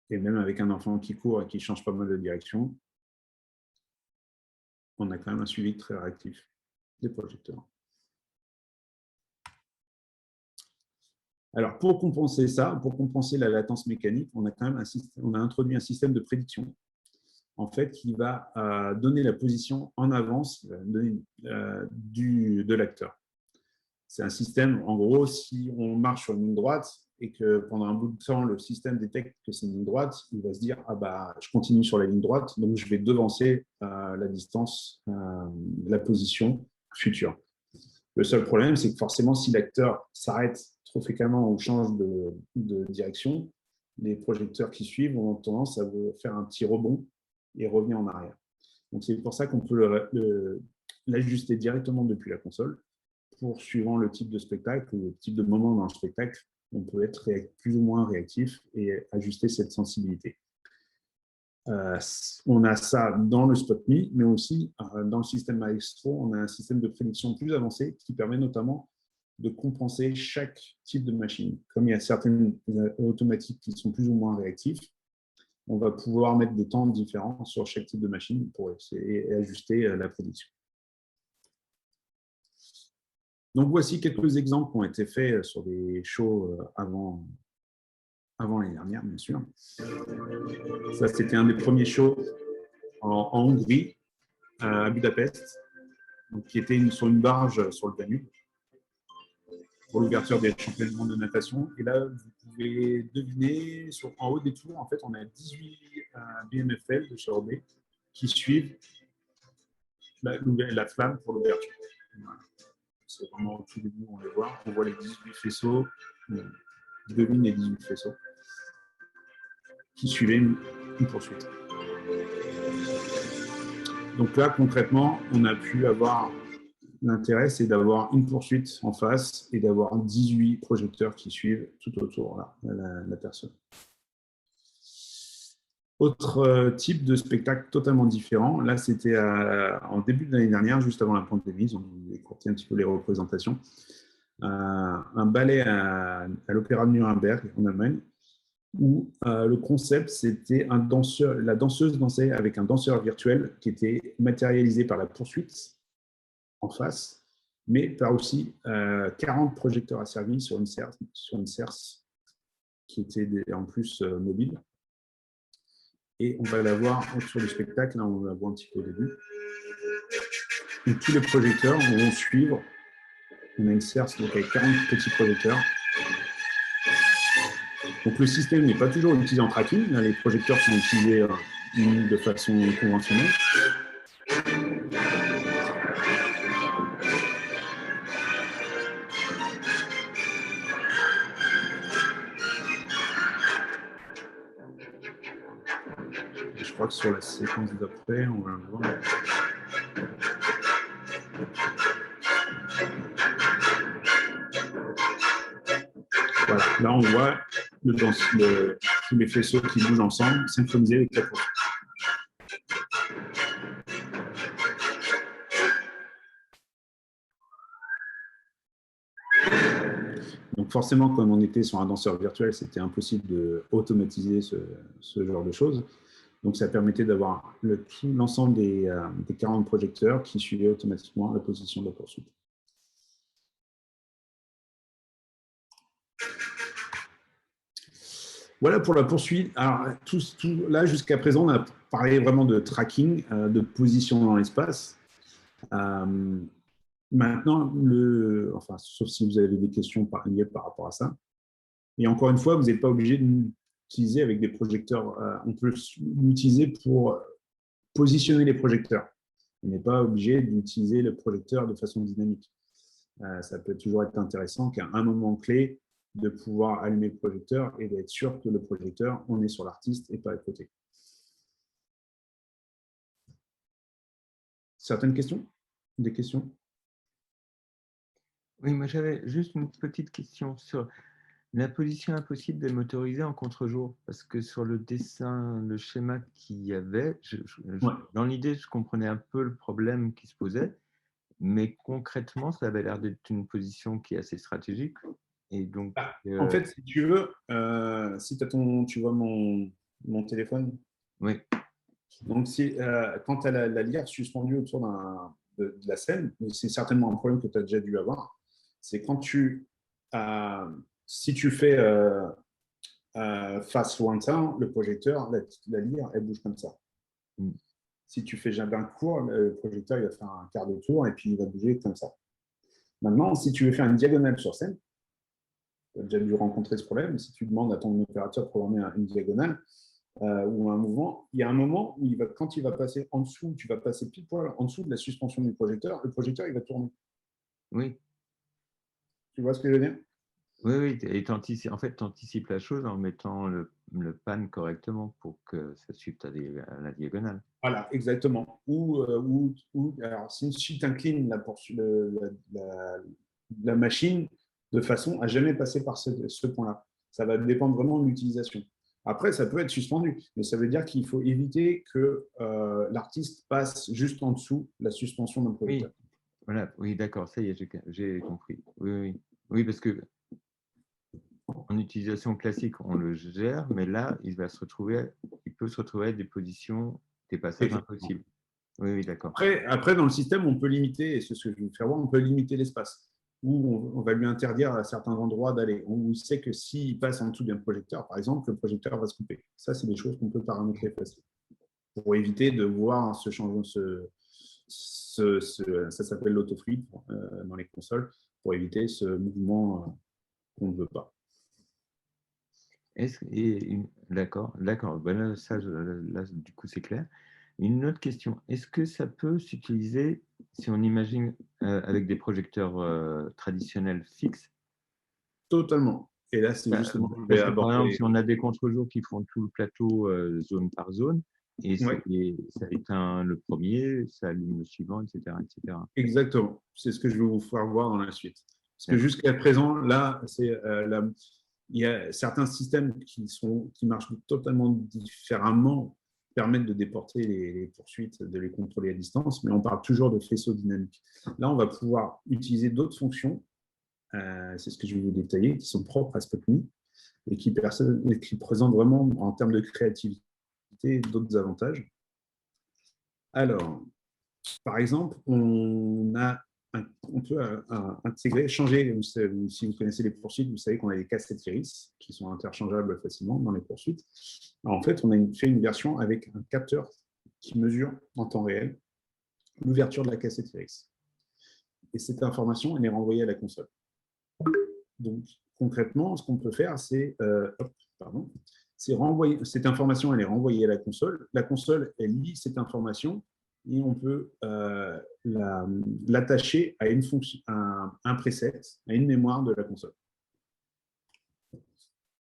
Et même avec un enfant qui court et qui change pas mal de direction, on a quand même un suivi très réactif des projecteurs. Alors, pour compenser ça, pour compenser la latence mécanique, on a quand même on a introduit un système de prédiction, en fait, qui va donner la position en avance de l'acteur. C'est un système, en gros, si on marche sur une ligne droite et que pendant un bout de temps, le système détecte que c'est une ligne droite, il va se dire « Ah bah, je continue sur la ligne droite, donc je vais devancer la distance, la position future. » Le seul problème, c'est que forcément, si l'acteur s'arrête trop fréquemment ou change de direction, les projecteurs qui suivent ont tendance à faire un petit rebond et revenir en arrière. Donc, c'est pour ça qu'on peut l'ajuster directement depuis la console pour, suivant le type de spectacle ou le type de moment dans le spectacle, on peut être plus ou moins réactif et ajuster cette sensibilité. On a ça dans le SpotMe, mais aussi dans le système Maestro, on a un système de prédiction plus avancé qui permet notamment de compenser chaque type de machine. Comme il y a certaines automatiques qui sont plus ou moins réactifs, on va pouvoir mettre des temps différents sur chaque type de machine pour essayer et ajuster la prédiction. Donc, voici quelques exemples qui ont été faits sur des shows avant l'année dernière, bien sûr. Ça, c'était un des premiers shows en Hongrie, à Budapest, donc, qui était sur une barge sur le Danube pour l'ouverture des championnats du monde de natation. Et là, vous pouvez deviner, en haut des tours, en fait, on a 18 BMFL de chez Orbé qui suivent la flamme pour l'ouverture. Voilà. C'est vraiment au tout début, on les voit. On voit les 18 faisceaux, devine les 18 faisceaux qui suivaient une poursuite. Donc là, concrètement, on a pu avoir l'intérêt, c'est d'avoir une poursuite en face et d'avoir 18 projecteurs qui suivent tout autour là, la personne. Autre type de spectacle totalement différent. Là, c'était en début de l'année dernière, juste avant la pandémie, on a écourté un petit peu les représentations. Un ballet à l'Opéra de Nuremberg, en Allemagne, où le concept, c'était la danseuse dansait avec un danseur virtuel qui était matérialisé par la poursuite en face, mais par aussi 40 projecteurs asservis sur une serse qui était en plus mobile. Et on va la voir sur le spectacle, là on la voit un petit peu au début. Donc, tous les projecteurs vont suivre. On a une serse donc avec 40 petits projecteurs. Donc le système n'est pas toujours utilisé en tracking. Là, les projecteurs sont utilisés de façon conventionnelle. Je crois que sur la séquence d'après, on va le voir. Voilà. Là, on voit tous les faisceaux qui bougent ensemble, synchronisés avec la poursuite. Donc forcément, comme on était sur un danseur virtuel, c'était impossible d'automatiser ce genre de choses. Donc ça permettait d'avoir l'ensemble des 40 projecteurs qui suivaient automatiquement la position de la poursuite. Voilà pour la poursuite. Alors, là, jusqu'à présent, on a parlé vraiment de tracking, de position dans l'espace. Maintenant, sauf si vous avez des questions par rapport à ça. Et encore une fois, vous n'êtes pas obligé d'utiliser avec des projecteurs. On peut l'utiliser pour positionner les projecteurs. On n'est pas obligé d'utiliser le projecteur de façon dynamique. Ça peut toujours être intéressant qu'à un moment clé, de pouvoir allumer le projecteur et d'être sûr que le projecteur, on est sur l'artiste et pas à côté. Certaines questions? Des questions? Oui, moi j'avais juste une petite question sur la position impossible des motorisés en contre-jour, parce que sur le dessin, le schéma qu'il y avait, dans l'idée, je comprenais un peu le problème qui se posait, mais concrètement, ça avait l'air d'être une position qui est assez stratégique. Et donc, en fait, si tu veux, si tu vois mon téléphone, oui. Donc quand tu as la lyre suspendue autour de la scène, c'est certainement un problème que tu as déjà dû avoir, c'est quand si tu fais face lointain, le projecteur, la lyre, elle bouge comme ça. Si tu fais jardin court, le projecteur il va faire un quart de tour et puis il va bouger comme ça. Maintenant, si tu veux faire une diagonale sur scène, tu as déjà dû rencontrer ce problème, si tu demandes à ton opérateur de programmer une diagonale ou un mouvement, il y a un moment où quand il va passer en dessous, tu vas passer pile poil en dessous de la suspension du projecteur, le projecteur il va tourner. Oui. Tu vois ce que je veux dire? Oui, oui, et en fait, tu anticipes la chose en mettant le pan correctement pour que ça suive à la diagonale. Voilà, exactement. Alors, si tu inclines la machine de façon à jamais passer par ce point-là. Ça va dépendre vraiment de l'utilisation. Après, ça peut être suspendu, mais ça veut dire qu'il faut éviter que l'artiste passe juste en dessous la suspension d'un projecteur. Oui, voilà, oui, d'accord, ça y est, j'ai compris. Oui, oui, oui, parce que en utilisation classique, on le gère, mais là, il peut se retrouver à des positions, des passages impossibles. Oui, oui, d'accord. Après, dans le système, on peut limiter, et c'est ce que je vais vous faire voir, on peut limiter l'espace, où on va lui interdire à certains endroits d'aller. On sait que s'il passe en dessous d'un projecteur, par exemple, le projecteur va se couper. Ça, c'est des choses qu'on peut paramétrer facilement pour éviter de voir ce changement, ça s'appelle l'autoflip dans les consoles, pour éviter ce mouvement qu'on ne veut pas. D'accord, d'accord. Ben là, là, du coup, c'est clair. Une autre question. Est-ce que ça peut s'utiliser, si on imagine, avec des projecteurs traditionnels fixes? Totalement. Et là, c'est justement ce que je vais Parce que, par exemple, aborder. si on a des contre-jours qui font tout le plateau zone par zone, et Ouais, ça éteint le premier, ça allume le suivant, etc., etc. exactement. C'est ce que je vais vous faire voir dans la suite. Parce que D'accord. jusqu'à présent, là, il y a certains systèmes qui marchent totalement différemment, permettent de déporter les poursuites, de les contrôler à distance, mais on parle toujours de faisceau dynamique. Là, on va pouvoir utiliser d'autres fonctions, c'est ce que je vais vous détailler, qui sont propres à Spotme et qui présentent vraiment, en termes de créativité, d'autres avantages. Alors, par exemple, on peut intégrer, changer, si vous connaissez les poursuites, vous savez qu'on a les cassettes Iris qui sont interchangeables facilement dans les poursuites. Alors, en fait, on a fait une version avec un capteur qui mesure en temps réel l'ouverture de la cassette Iris. Et cette information, elle est renvoyée à la console. Donc, concrètement, ce qu'on peut faire, c'est renvoyer cette information, elle est renvoyée à la console. La console, elle lit cette information et on peut l'attacher à une fonction, à un preset, à une mémoire de la console.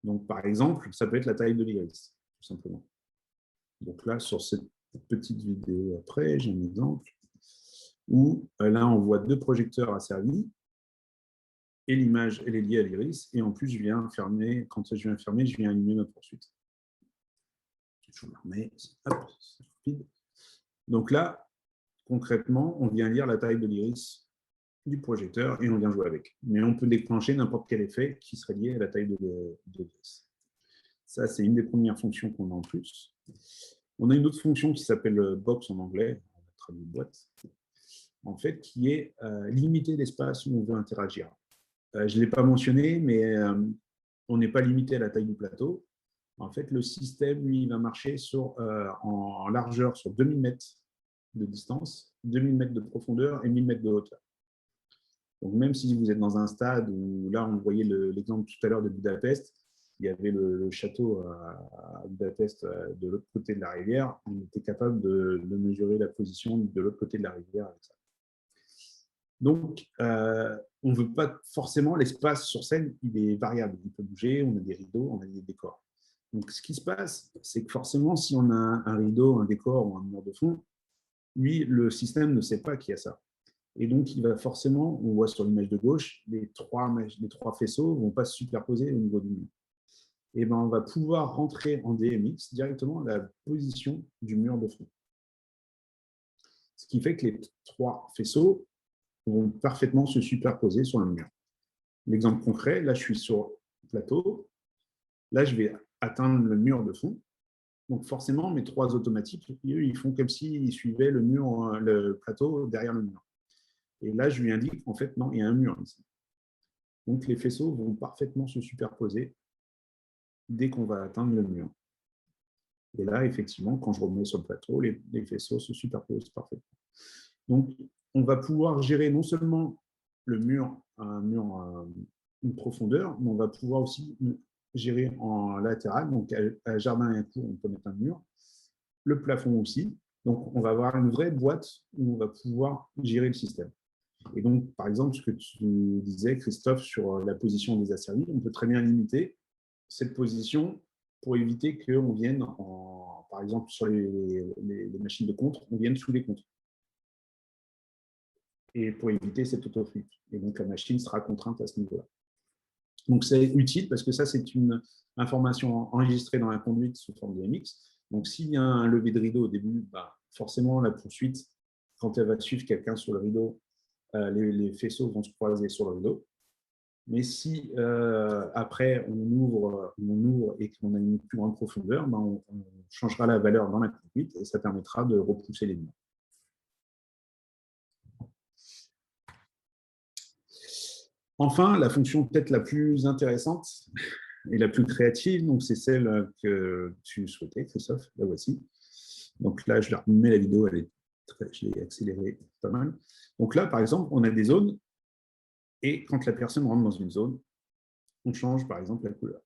Donc, par exemple, ça peut être la taille de l'iris, tout simplement. Donc là, sur cette petite vidéo après, j'ai un exemple où là, on voit deux projecteurs asservis et l'image, elle est liée à l'iris. Et en plus, quand je viens fermer, je viens allumer notre poursuite. Je vous la remets, hop, c'est rapide. Donc là, concrètement, on vient lire la taille de l'iris du projecteur et on vient jouer avec. Mais on peut déclencher n'importe quel effet qui serait lié à la taille de l'iris. Ça, c'est une des premières fonctions qu'on a en plus. On a une autre fonction qui s'appelle box en anglais, on va traduire boîte, en fait, qui est limiter l'espace où on veut interagir. Je ne l'ai pas mentionné, mais on n'est pas limité à la taille du plateau. En fait, le système, lui, il va marcher en largeur sur 2000 mètres de distance, 2000 mètres de profondeur et 1000 mètres de hauteur. Donc, même si vous êtes dans un stade où, là, on voyait l'exemple tout à l'heure de Budapest, il y avait le château à Budapest de l'autre côté de la rivière, on était capable de mesurer la position de l'autre côté de la rivière avec ça. Donc, on ne veut pas forcément, l'espace sur scène, il est variable, il peut bouger, on a des rideaux, on a des décors. Donc, ce qui se passe, c'est que forcément, si on a un rideau, un décor ou un mur de fond, lui, le système ne sait pas qu'il y a ça. Et donc, il va forcément, on voit sur l'image de gauche, les trois faisceaux ne vont pas se superposer au niveau du mur. Et ben, on va pouvoir rentrer en DMX directement la position du mur de fond. Ce qui fait que les trois faisceaux vont parfaitement se superposer sur le mur. L'exemple concret, là, je suis sur le plateau. Là, je vais atteindre le mur de fond. Donc, forcément, mes trois automatiques, eux, ils font comme s'ils suivaient le plateau derrière le mur. Et là, je lui indique, en fait, non, il y a un mur ici. Donc, les faisceaux vont parfaitement se superposer dès qu'on va atteindre le mur. Et là, effectivement, quand je remets sur le plateau, les faisceaux se superposent parfaitement. Donc, on va pouvoir gérer non seulement le mur a une profondeur, mais on va pouvoir aussi gérer en latéral. Donc, à jardin et à cour, on peut mettre un mur. Le plafond aussi. Donc, on va avoir une vraie boîte où on va pouvoir gérer le système. Et donc, par exemple, ce que tu disais, Christophe, sur la position des asservis, on peut très bien limiter cette position pour éviter qu'on vienne, par exemple, sur les machines de contre, on vienne sous les comptes. Et pour éviter cette autoflip. Et donc, la machine sera contrainte à ce niveau-là. Donc, c'est utile parce que ça, c'est une information enregistrée dans la conduite sous forme de MX. Donc, s'il y a un lever de rideau au début, forcément, la poursuite, quand elle va suivre quelqu'un sur le rideau, les faisceaux vont se croiser sur le rideau. Mais si après, on ouvre et qu'on a une plus grande profondeur, on changera la valeur dans la conduite et ça permettra de repousser les murs. Enfin, la fonction peut-être la plus intéressante et la plus créative, donc c'est celle que tu souhaitais, Christophe, la voici. Donc là, je remets la vidéo, je l'ai accélérée pas mal. Donc là, par exemple, on a des zones, et quand la personne rentre dans une zone, on change par exemple la couleur.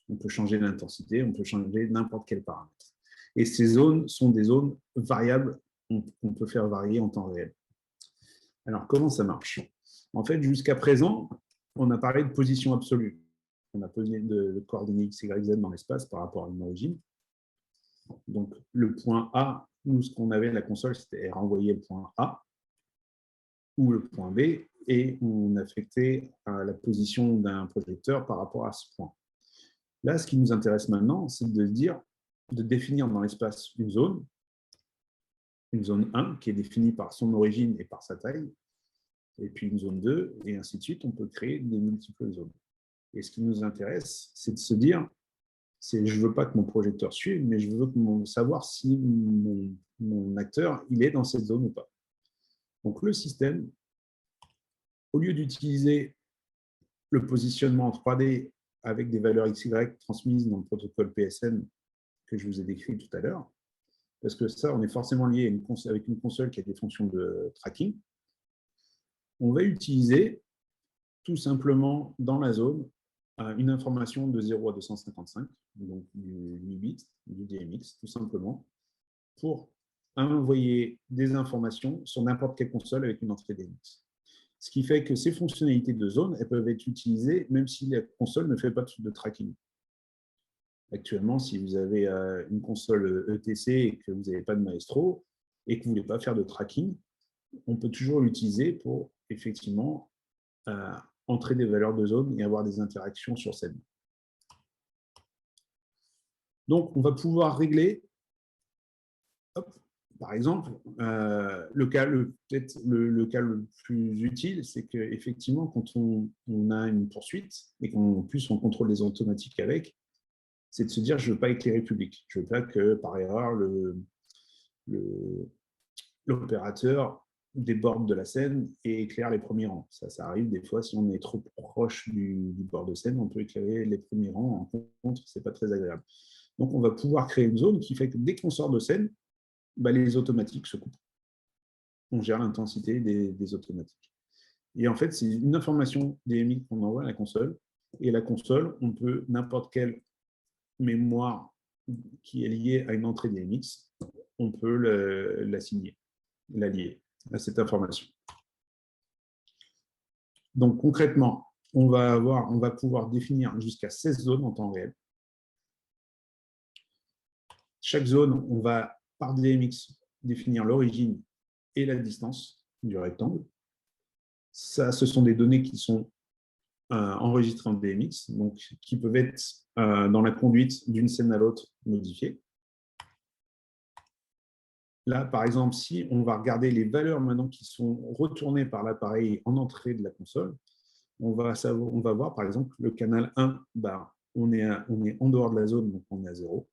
On peut changer l'intensité, on peut changer n'importe quel paramètre. Et ces zones sont des zones variables qu'on peut faire varier en temps réel. Alors, comment ça marche? En fait, jusqu'à présent, on a parlé de position absolue. On a posé de coordonnées x, y, z dans l'espace par rapport à une origine. Donc, le point A, nous, ce qu'on avait à la console, c'était renvoyer le point A ou le point B, et on affectait la position d'un projecteur par rapport à ce point. Là, ce qui nous intéresse maintenant, c'est de définir dans l'espace une zone 1 qui est définie par son origine et par sa taille, et puis une zone 2, et ainsi de suite, on peut créer des multiples zones. Et ce qui nous intéresse, c'est de se dire, je ne veux pas que mon projecteur suive, mais je veux savoir si mon acteur il est dans cette zone ou pas. Donc le système, au lieu d'utiliser le positionnement en 3D avec des valeurs XY transmises dans le protocole PSN que je vous ai décrit tout à l'heure, parce que ça, on est forcément lié avec une console qui a des fonctions de tracking, on va utiliser tout simplement dans la zone une information de 0 à 255, donc du 8 bits, du DMX, tout simplement, pour envoyer des informations sur n'importe quelle console avec une entrée DMX. Ce qui fait que ces fonctionnalités de zone, elles peuvent être utilisées même si la console ne fait pas de tracking. Actuellement, si vous avez une console ETC et que vous n'avez pas de Maestro et que vous ne voulez pas faire de tracking, on peut toujours l'utiliser pour effectivement entrer des valeurs de zone et avoir des interactions sur scène. Donc, on va pouvoir régler, par exemple, le cas le plus utile, c'est qu'effectivement, quand on a une poursuite et qu'en plus on contrôle les automatiques avec, c'est de se dire, je ne veux pas éclairer public. Je ne veux pas que, par erreur, l'opérateur déborde de la scène et éclaire les premiers rangs. Ça arrive des fois, si on est trop proche du bord de scène, on peut éclairer les premiers rangs. En contre, ce n'est pas très agréable. Donc, on va pouvoir créer une zone qui fait que dès qu'on sort de scène, les automatiques se coupent. On gère l'intensité des automatiques. Et en fait, c'est une information DMX qu'on envoie à la console. Et la console, on peut, n'importe quelle mémoire qui est liée à une entrée DMX, on peut l'assigner, la lier à cette information. Donc concrètement, on va pouvoir définir jusqu'à 16 zones en temps réel. Chaque zone, on va par DMX définir l'origine et la distance du rectangle. Ça, ce sont des données qui sont enregistrées en DMX, donc qui peuvent être dans la conduite d'une scène à l'autre modifiées. Là, par exemple, si on va regarder les valeurs maintenant qui sont retournées par l'appareil en entrée de la console, on va voir, par exemple, le canal 1, on est en dehors de la zone, donc on est à 0.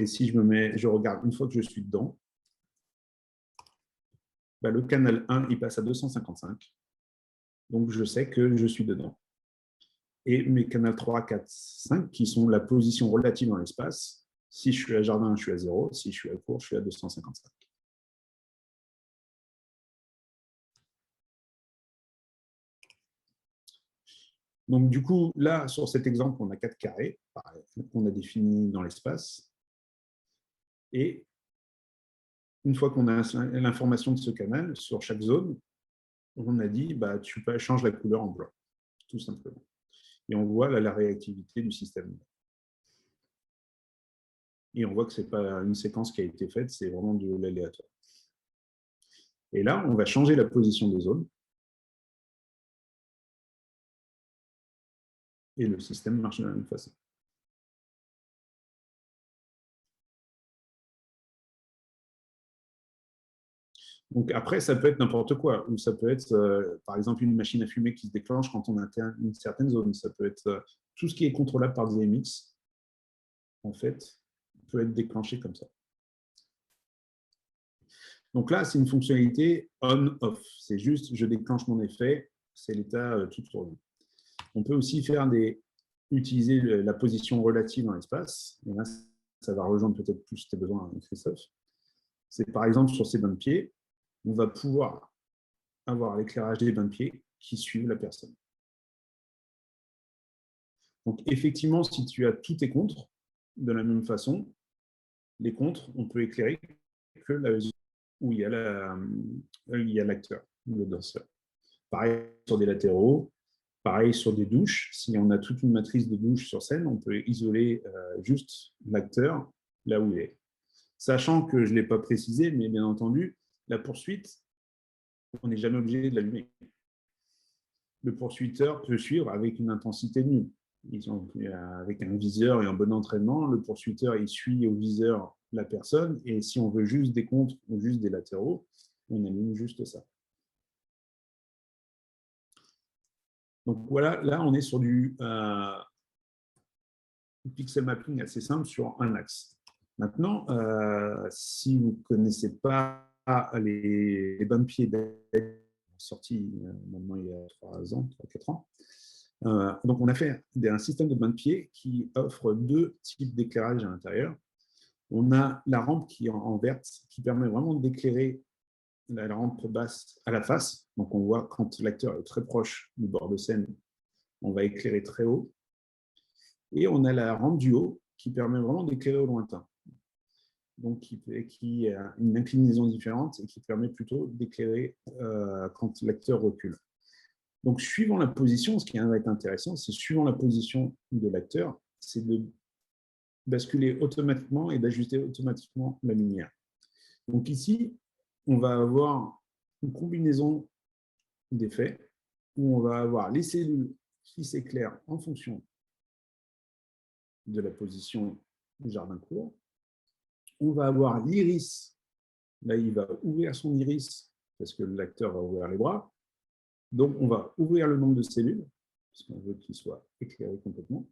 Et si je regarde une fois que je suis dedans, le canal 1, il passe à 255. Donc, je sais que je suis dedans. Et mes canaux 3, 4, 5, qui sont la position relative dans l'espace, si je suis à jardin, je suis à 0. Si je suis à cour, je suis à 255. Donc, du coup, là, sur cet exemple, on a 4 carrés qu'on a définis dans l'espace. Et une fois qu'on a l'information de ce canal sur chaque zone, on a dit, bah, tu changes la couleur en blanc, tout simplement. Et on voit là, la réactivité du système. Et on voit que ce n'est pas une séquence qui a été faite, c'est vraiment de l'aléatoire. Et là, on va changer la position des zones. Et le système marche de la même façon. Donc après, ça peut être n'importe quoi. Ou ça peut être, par exemple, une machine à fumer qui se déclenche quand on atteint une certaine zone. Ça peut être tout ce qui est contrôlable par des AMX, en fait, peut être déclenché comme ça. Donc là, c'est une fonctionnalité on-off. C'est juste, je déclenche mon effet, c'est l'état tout tourné. On peut aussi utiliser la position relative dans l'espace. Et là, ça va rejoindre peut-être plus tes besoins, Christophe. C'est par exemple sur ces bains de pied, on va pouvoir avoir l'éclairage des bains de pied qui suivent la personne. Donc effectivement, si tu as tous tes contres, de la même façon, les contres, on peut éclairer que la zone où il y a l'acteur, le danseur. Pareil sur des latéraux, pareil sur des douches. Si on a toute une matrice de douche sur scène, on peut isoler juste l'acteur là où il est. Sachant que je ne l'ai pas précisé, mais bien entendu, la poursuite, on n'est jamais obligé de l'allumer. Le poursuiteur peut suivre avec une intensité nulle. Avec un viseur et un bon entraînement, le poursuiteur il suit au viseur la personne, et si on veut juste des contres ou juste des latéraux, on allume juste ça. Donc voilà, là on est sur du pixel mapping assez simple sur un axe. Maintenant, si vous ne connaissez pas les bains de pied sortis maintenant il y a 3 ans, 4 ans, donc on a fait un système de bains de pied qui offre 2 types d'éclairage à l'intérieur. On a la rampe qui est en verte, qui permet vraiment d'éclairer la rampe basse à la face. Donc on voit quand l'acteur est très proche du bord de scène, on va éclairer très haut. Et on a la rampe du haut qui permet vraiment d'éclairer au lointain. Donc qui a une inclinaison différente et qui permet plutôt d'éclairer quand l'acteur recule. Donc suivant la position, ce qui va être intéressant, c'est suivant la position de l'acteur, c'est de basculer automatiquement et d'ajuster automatiquement la lumière. Donc ici, on va avoir une combinaison d'effets où on va avoir les cellules qui s'éclairent en fonction de la position du jardin court. On va avoir l'iris. Là, il va ouvrir son iris parce que l'acteur va ouvrir les bras. Donc, on va ouvrir le nombre de cellules parce qu'on veut qu'il soit éclairé complètement.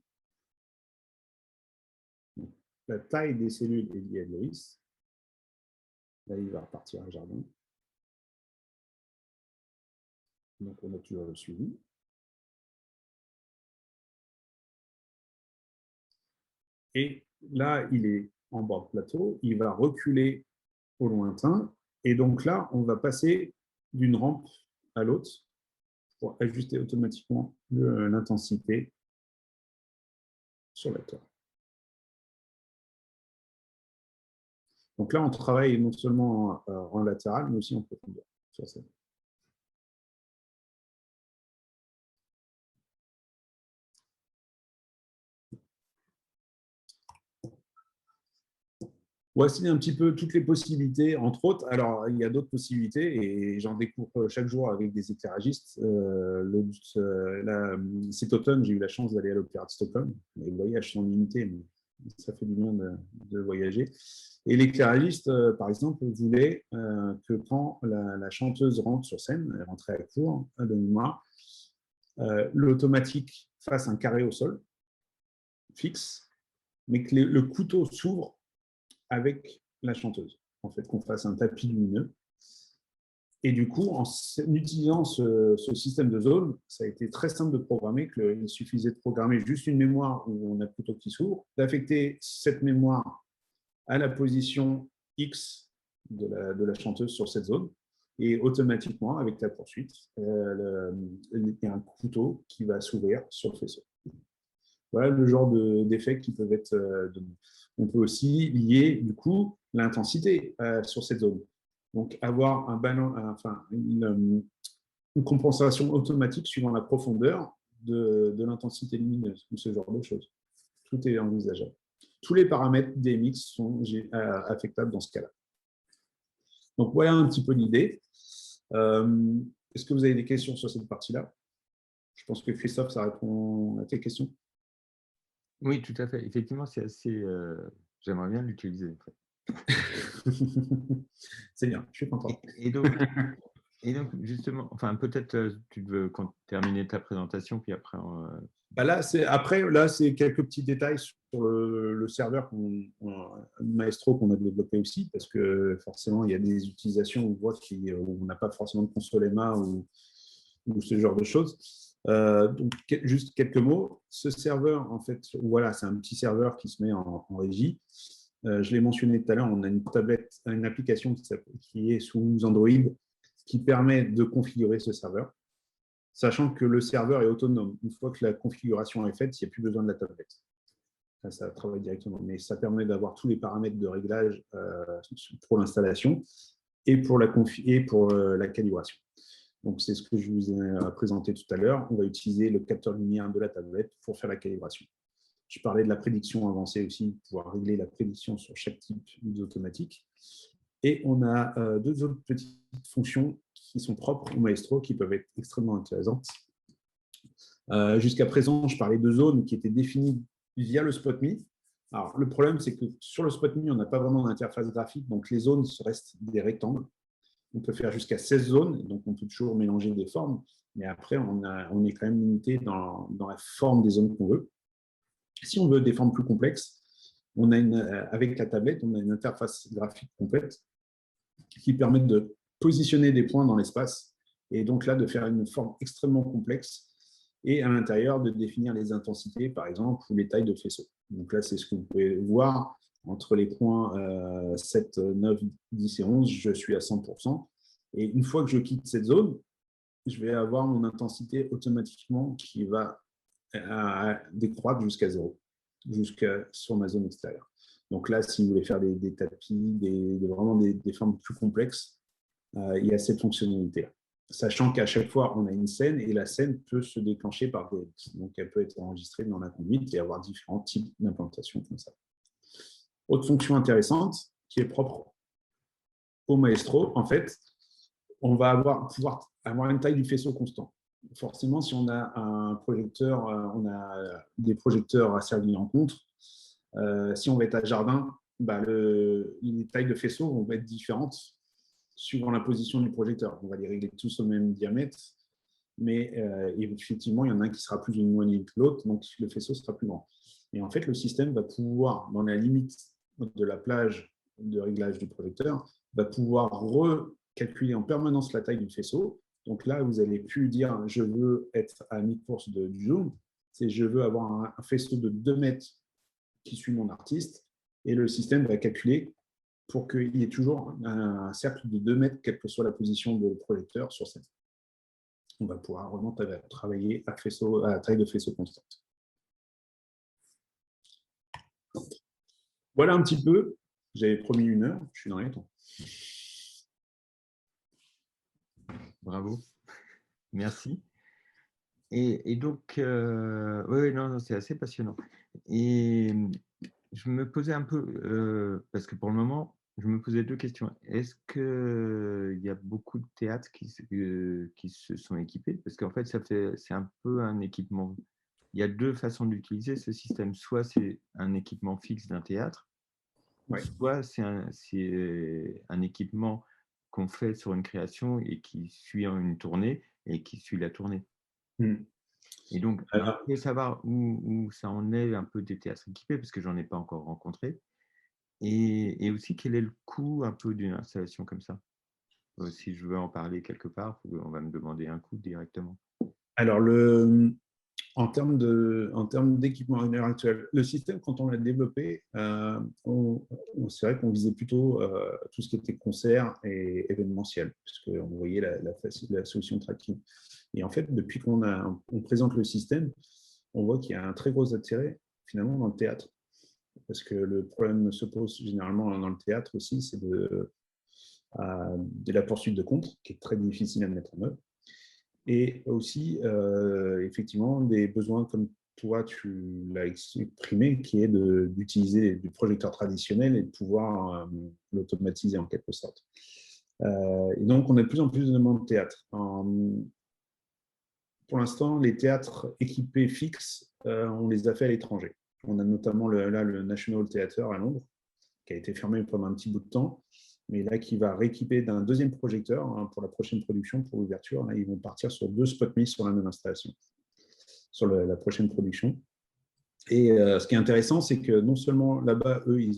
Donc, la taille des cellules est liée à l'iris. Là, il va repartir au jardin. Donc, on a toujours le suivi. Et là, il est en bord de plateau. Il va reculer au lointain. Et donc là, on va passer d'une rampe à l'autre pour ajuster automatiquement l'intensité sur l'acteur. Donc là, on travaille non seulement en latéral, mais aussi en profondeur sur ça. Voici un petit peu toutes les possibilités, entre autres. Alors, il y a d'autres possibilités et j'en découvre chaque jour avec des éclairagistes. Cet automne, j'ai eu la chance d'aller à l'Opéra de Stockholm. Les voyages sont limités, mais ça fait du bien de voyager. Et l'éclairagiste, par exemple, voulait que quand la chanteuse rentre sur scène, elle rentrait à court, de mémoire, l'automatique fasse un carré au sol, fixe, mais que le couteau s'ouvre avec la chanteuse, en fait, qu'on fasse un tapis lumineux. Et du coup, en utilisant ce système de zone, ça a été très simple de programmer, qu'il suffisait de programmer juste une mémoire où on a le couteau qui s'ouvre, d'affecter cette mémoire à la position X de la chanteuse sur cette zone, Et automatiquement, avec ta poursuite, il y a un couteau qui va s'ouvrir sur le faisceau. Voilà le genre d'effets qui peuvent être donnés. On peut aussi lier, du coup, l'intensité sur cette zone. Donc, avoir une compensation automatique suivant la profondeur de l'intensité lumineuse, ou ce genre de choses. Tout est envisageable. Tous les paramètres DMX sont affectables dans ce cas-là. Donc, voilà un petit peu l'idée. Est-ce que vous avez des questions sur cette partie-là? Je pense que Christophe, ça répond à tes questions. Oui, tout à fait. Effectivement, c'est assez. J'aimerais bien l'utiliser. En fait. C'est bien, je suis content. Et donc, justement, enfin, peut-être tu veux terminer ta présentation, puis après. Là, c'est quelques petits détails sur le serveur Maestro qu'on a développé aussi, parce que forcément, il y a des utilisations où on n'a pas forcément de console EMA ou ce genre de choses. Donc, juste quelques mots. Ce serveur, en fait, voilà, c'est un petit serveur qui se met en régie. Je l'ai mentionné tout à l'heure, on a une tablette, une application qui est sous Android qui permet de configurer ce serveur, sachant que le serveur est autonome. Une fois que la configuration est faite, il n'y a plus besoin de la tablette. Ça travaille directement, mais ça permet d'avoir tous les paramètres de réglage pour l'installation et pour la calibration. Donc, c'est ce que je vous ai présenté tout à l'heure. On va utiliser le capteur lumière de la tablette pour faire la calibration. Je parlais de la prédiction avancée aussi, pouvoir régler la prédiction sur chaque type d'automatique. Et on a deux autres petites fonctions qui sont propres au Maestro, qui peuvent être extrêmement intéressantes. Jusqu'à présent, je parlais de zones qui étaient définies via le SpotMe. Alors, le problème, c'est que sur le SpotMe, on n'a pas vraiment d'interface graphique, donc les zones restent des rectangles. On peut faire jusqu'à 16 zones, donc on peut toujours mélanger des formes, mais après, on est quand même limité dans la forme des zones qu'on veut. Si on veut des formes plus complexes, avec la tablette, on a une interface graphique complète qui permet de positionner des points dans l'espace et donc là, de faire une forme extrêmement complexe et à l'intérieur, de définir les intensités, par exemple, ou les tailles de faisceaux. Donc là, c'est ce que vous pouvez voir. Entre les points 7, 9, 10 et 11, je suis à 100%. Et une fois que je quitte cette zone, je vais avoir mon intensité automatiquement qui va décroître jusqu'à 0, sur ma zone extérieure. Donc là, si vous voulez faire des tapis, vraiment des formes plus complexes, il y a cette fonctionnalité-là. Sachant qu'à chaque fois, on a une scène et la scène peut se déclencher par DMX. Donc, elle peut être enregistrée dans la conduite et avoir différents types d'implantations comme ça. Autre fonction intéressante qui est propre au Maestro, en fait, on va pouvoir avoir une taille du faisceau constant. Forcément, si on a un projecteur, on a des projecteurs à servir en contre. Si on va être à jardin, les tailles de faisceaux vont être différentes suivant la position du projecteur. On va les régler tous au même diamètre, mais effectivement, il y en a un qui sera plus éloigné que l'autre, donc le faisceau sera plus grand. Et en fait, le système va pouvoir, dans la limite de la plage de réglage du projecteur, va pouvoir recalculer en permanence la taille du faisceau. Donc là, vous n'allez plus dire « je veux être à mi-course du zoom », c'est « je veux avoir un faisceau de 2 mètres qui suit mon artiste », et le système va calculer pour qu'il y ait toujours un cercle de 2 mètres, quelle que soit la position du projecteur sur scène. On va pouvoir vraiment travailler à taille de faisceau constante. Voilà un petit peu. J'avais promis 1 heure, je suis dans les temps. Bravo, merci. Et donc, oui, non, c'est assez passionnant. Et je me posais un peu, parce que pour le moment, je me posais 2 questions. Est-ce qu'il y a beaucoup de théâtres qui se sont équipés? Parce qu'en fait, c'est un peu un équipement. Il y a 2 façons d'utiliser ce système. Soit c'est un équipement fixe d'un théâtre, soit c'est un équipement qu'on fait sur une création et qui suit une tournée et qui suit la tournée. Et donc, je voulais savoir où ça en est un peu des théâtres équipés, parce que j'en ai pas encore rencontré. Et aussi, quel est le coût un peu d'une installation comme ça? Si je veux en parler quelque part, on va me demander un coût directement. Alors, En termes d'équipement à l'heure actuelle, le système, quand on l'a développé, c'est vrai qu'on visait plutôt tout ce qui était concert et événementiel, puisqu'on voyait la solution tracking. Et en fait, depuis qu'on présente le système, on voit qu'il y a un très gros intérêt finalement dans le théâtre. Parce que le problème se pose généralement dans le théâtre aussi, c'est de la poursuite de compte, qui est très difficile à mettre en œuvre. Et aussi, effectivement, des besoins comme toi, tu l'as exprimé, qui est d'utiliser du projecteur traditionnel et de pouvoir l'automatiser en quelque sorte. Et donc, on a de plus en plus de demandes de théâtre. Pour l'instant, les théâtres équipés fixes, on les a fait à l'étranger. On a notamment le National Theatre à Londres, qui a été fermé pendant un petit bout de temps, mais là, qui va rééquiper d'un deuxième projecteur pour la prochaine production, pour l'ouverture. Ils vont partir sur 2 spots mis sur la même installation, sur la prochaine production. Et ce qui est intéressant, c'est que non seulement là-bas, eux, ils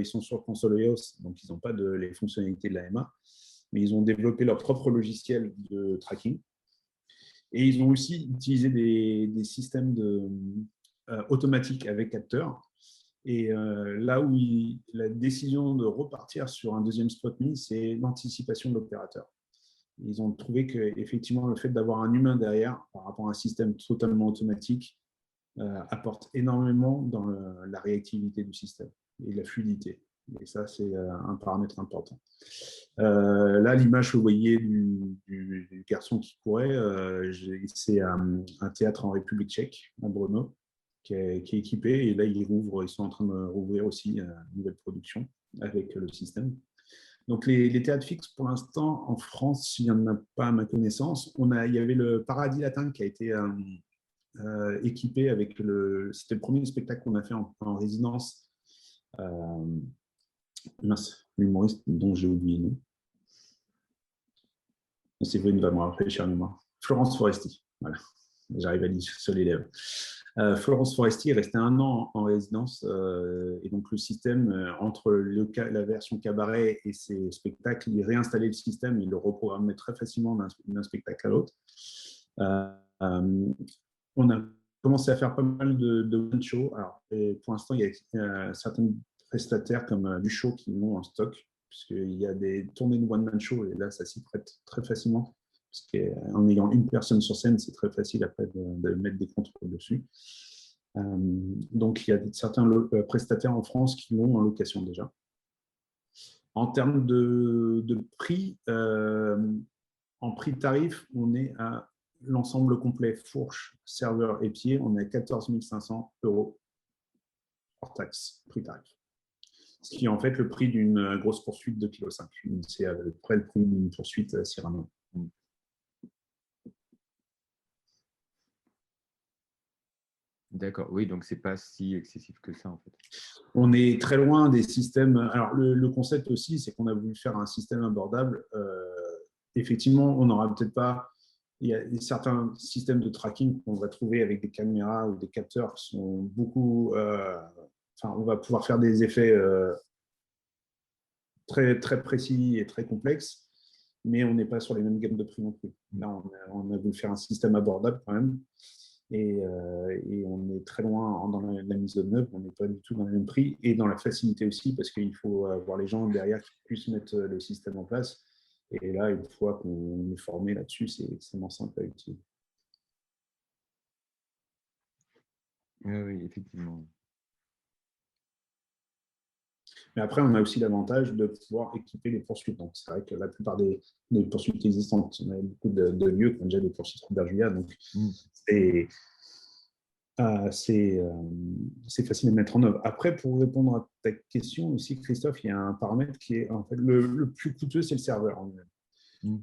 sont sur console iOS, donc ils n'ont pas les fonctionnalités de l'AMA, mais ils ont développé leur propre logiciel de tracking. Et ils ont aussi utilisé des systèmes automatiques avec capteurs. Et là où la décision de repartir sur un deuxième spot me, c'est l'anticipation de l'opérateur. Ils ont trouvé qu'effectivement, le fait d'avoir un humain derrière, par rapport à un système totalement automatique, apporte énormément dans la réactivité du système et la fluidité. Et ça, c'est un paramètre important. Là, l'image que vous voyez du garçon qui courait, c'est un théâtre en République tchèque, à Brno, qui est équipé. Et là, ils sont en train de rouvrir aussi une nouvelle production avec le système. Donc, les théâtres fixes, pour l'instant, en France, il n'y en a pas à ma connaissance. Il y avait le Paradis Latin qui a été équipé avec c'était le premier spectacle qu'on a fait en résidence. L'humoriste dont j'ai oublié le nom. C'est venu va me rappeler, cher mémoire. Florence Foresti. Voilà, j'arrive à lire sur les lèvres. Florence Foresti est restée 1 an en résidence et donc le système, entre la version cabaret et ses spectacles, il réinstallait le système, il le reprogrammait très facilement d'un spectacle à l'autre. On a commencé à faire pas mal de one-show. Alors, pour l'instant, il y a certains prestataires comme du show qui l'ont en stock, puisqu'il y a des tournées de one-man show, et là, ça s'y prête très facilement, parce qu'en ayant une personne sur scène, c'est très facile après de mettre des contrôles dessus. Donc, il y a certains prestataires en France qui l'ont en location déjà. En termes de prix, en prix de tarif, on est à l'ensemble complet, fourche, serveur et pied, on est à 14 500 € hors taxe, prix tarif. Ce qui est en fait le prix d'une grosse poursuite de 2,5 kg. C'est à peu près le prix d'une poursuite Cyrano. D'accord, oui, donc c'est pas si excessif que ça en fait. On est très loin des systèmes. Alors le concept aussi, c'est qu'on a voulu faire un système abordable. Effectivement, on n'aura peut-être pas. Il y a certains systèmes de tracking qu'on va trouver avec des caméras ou des capteurs qui sont beaucoup. On va pouvoir faire des effets très, très précis et très complexes, mais on n'est pas sur les mêmes gammes de prix non plus. Là, on a voulu faire un système abordable quand même. Et on est très loin dans la mise en œuvre, on n'est pas du tout dans le même prix et dans la facilité aussi, parce qu'il faut avoir les gens derrière qui puissent mettre le système en place. Et là, une fois qu'on est formé là-dessus, c'est extrêmement simple à utiliser. Oui, effectivement. Mais après, on a aussi l'avantage de pouvoir équiper les poursuites. Donc, c'est vrai que la plupart des poursuites existantes, on a beaucoup de lieux qui ont déjà des poursuites Robert Julia. Donc, c'est facile à mettre en œuvre. Après, pour répondre à ta question aussi, Christophe, il y a un paramètre qui est en fait le plus coûteux, c'est le serveur en lui-même.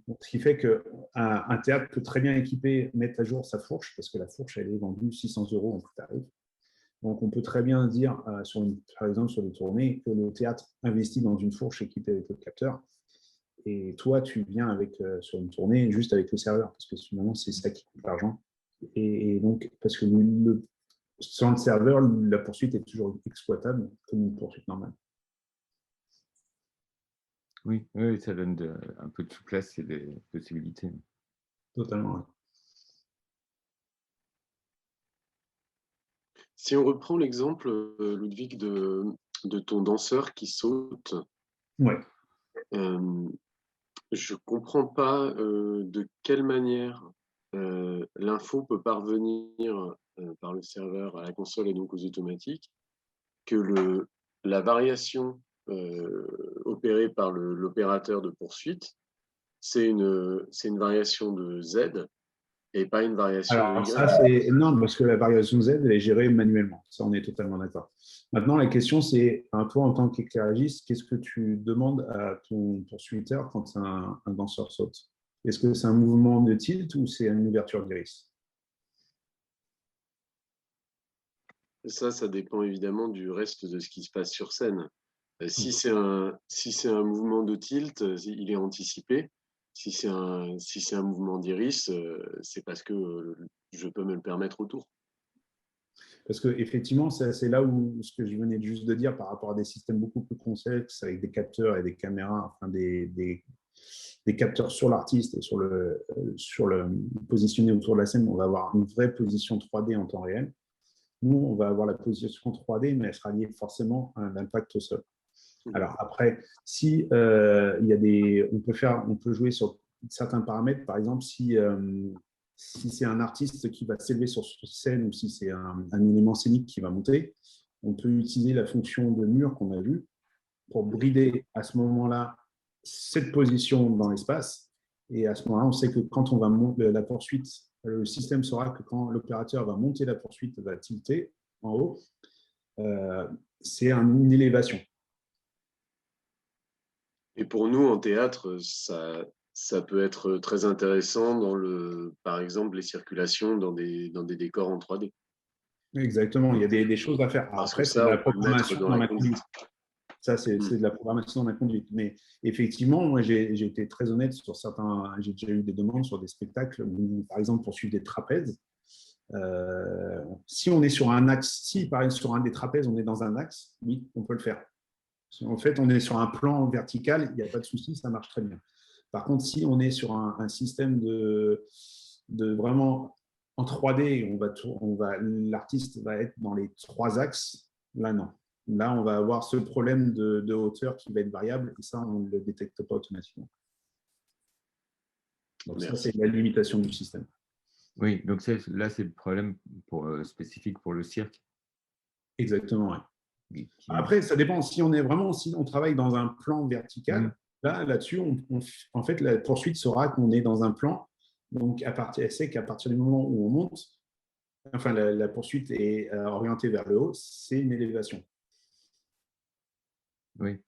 Donc, ce qui fait qu'un théâtre peut très bien équiper, mettre à jour sa fourche, parce que la fourche, elle est vendue 600 € en prix tarif. Donc, on peut très bien dire, par exemple, sur les tournées, que le théâtre investit dans une fourche équipée avec le capteur. Et toi, tu viens sur une tournée juste avec le serveur, parce que finalement, c'est ça qui coûte l'argent. Et donc, parce que sans le serveur, la poursuite est toujours exploitable comme une poursuite normale. Oui, ça donne un peu de souplesse et des possibilités. Totalement, oui. Si on reprend l'exemple, Ludwig, de ton danseur qui saute, Ouais. Je ne comprends pas de quelle manière l'info peut parvenir par le serveur à la console et donc aux automatiques, que la variation opérée par l'opérateur de poursuite, c'est une variation de Z et pas une variation de Alors Y. ça, c'est non, parce que la variation Z, elle est gérée manuellement. Ça, on est totalement d'accord. Maintenant, la question, c'est, toi, en tant qu'éclairagiste, qu'est-ce que tu demandes à ton poursuiteur quand un danseur saute? Est-ce que c'est un mouvement de tilt ou c'est une ouverture d'iris? Ça dépend évidemment du reste de ce qui se passe sur scène. Si c'est un mouvement de tilt, il est anticipé. Si c'est un mouvement d'iris, c'est parce que je peux me le permettre autour. Parce qu'effectivement, c'est là où ce que je venais juste de dire par rapport à des systèmes beaucoup plus complexes avec des capteurs et des caméras, enfin des capteurs sur l'artiste et sur le positionné autour de la scène, on va avoir une vraie position 3D en temps réel. Nous, on va avoir la position 3D, mais elle sera liée forcément à l'impact au sol. Alors après, si on peut jouer sur certains paramètres. Par exemple, si c'est un artiste qui va s'élever sur scène ou si c'est un élément scénique qui va monter, on peut utiliser la fonction de mur qu'on a vue pour brider à ce moment-là cette position dans l'espace. Et à ce moment-là, on sait que quand on va monter la poursuite, le système saura que quand l'opérateur va monter la poursuite, va tilter en haut, c'est une élévation. Et pour nous, en théâtre, ça peut être très intéressant par exemple, les circulations dans des décors en 3D. Exactement, il y a des choses à faire. Parce Après, que c'est de ça, la on peut le mettre programmation dans dans la la conduite. Ça, c'est de la programmation dans la conduite. Mais effectivement, moi, j'ai été très honnête sur certains. J'ai déjà eu des demandes sur des spectacles, par exemple, pour suivre des trapèzes. Si on est sur un axe, si par exemple sur un des trapèzes, on est dans un axe, oui, on peut le faire. Si en fait, on est sur un plan vertical, il n'y a pas de souci, ça marche très bien. Par contre, si on est sur un système de vraiment en 3D, l'artiste va être dans les 3 axes, là, non. Là, on va avoir ce problème de hauteur qui va être variable et ça, on ne le détecte pas automatiquement. Donc, ça, c'est la limitation du système. Oui, donc là, c'est le problème spécifique pour le cirque. Exactement, oui. Après, ça dépend. Si on travaille dans un plan vertical, là-dessus, en fait, la poursuite saura qu'on est dans un plan. Donc, elle sait qu'à partir du moment où on monte, enfin, la poursuite est orientée vers le haut, c'est une élévation. Oui.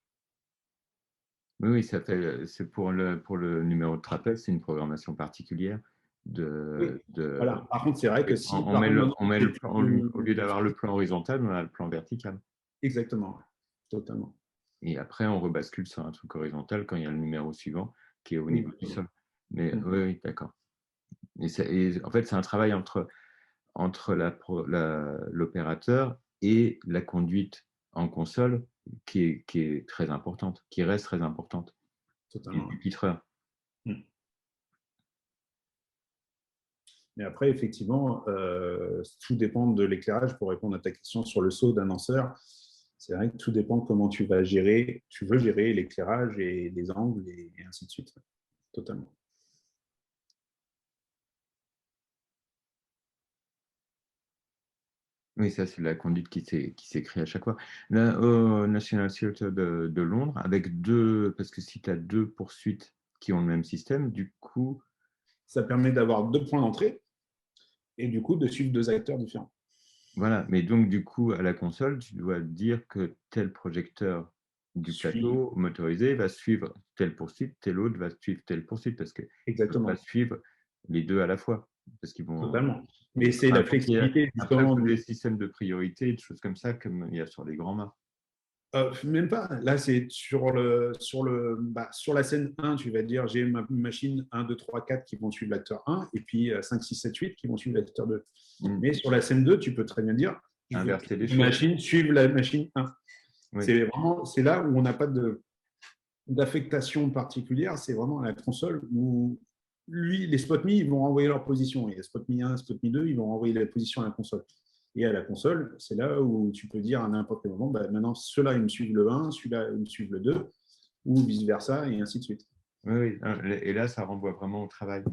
Oui, c'est pour le numéro de trapèze, c'est une programmation particulière. Voilà. Par contre, c'est vrai que si on met le plan, au lieu d'avoir le plan horizontal, on a le plan vertical. Exactement, totalement. Et après, on rebascule sur un truc horizontal quand il y a le numéro suivant qui est au niveau du sol. Mais oui, d'accord. Et en fait, c'est un travail entre l'opérateur et la conduite en console qui est très importante, qui reste très importante. Totalement. Du titreur. Mais après, effectivement, tout dépend de l'éclairage pour répondre à ta question sur le saut d'un danseur. C'est vrai que tout dépend de comment tu veux gérer l'éclairage et les angles et ainsi de suite. Totalement. Oui, ça, c'est la conduite qui s'écrit à chaque fois. Là, au National Theatre de Londres, parce que si tu as 2 poursuites qui ont le même système, du coup… Ça permet d'avoir 2 points d'entrée et du coup de suivre 2 acteurs différents. Voilà, mais donc du coup, à la console, tu dois dire que tel projecteur du plateau motorisé va suivre telle poursuite, tel autre va suivre telle poursuite, parce que va suivre les 2 à la fois. Parce qu'ils vont… Totalement. Mais c'est la flexibilité, justement. Après, des systèmes de priorité, des choses comme ça, comme il y a sur les grands mâts. Même pas. Là, c'est sur la scène 1, tu vas dire j'ai ma machine 1, 2, 3, 4 qui vont suivre l'acteur 1 et puis 5, 6, 7, 8 qui vont suivre l'acteur 2. Mais sur la scène 2, tu peux très bien dire inverser les machines suivent la machine 1. Oui. C'est là où on n'a pas d'affectation particulière, c'est vraiment à la console où les spot me ils vont renvoyer leur position et les spot me 1, spot me 2 ils vont renvoyer la position à la console. Et à la console, c'est là où tu peux dire à n'importe quel moment, bah, maintenant, ceux-là, ils me suivent le 1, celui-là, ils me suivent le 2, ou vice-versa, et ainsi de suite. Oui, et là, ça renvoie vraiment au travail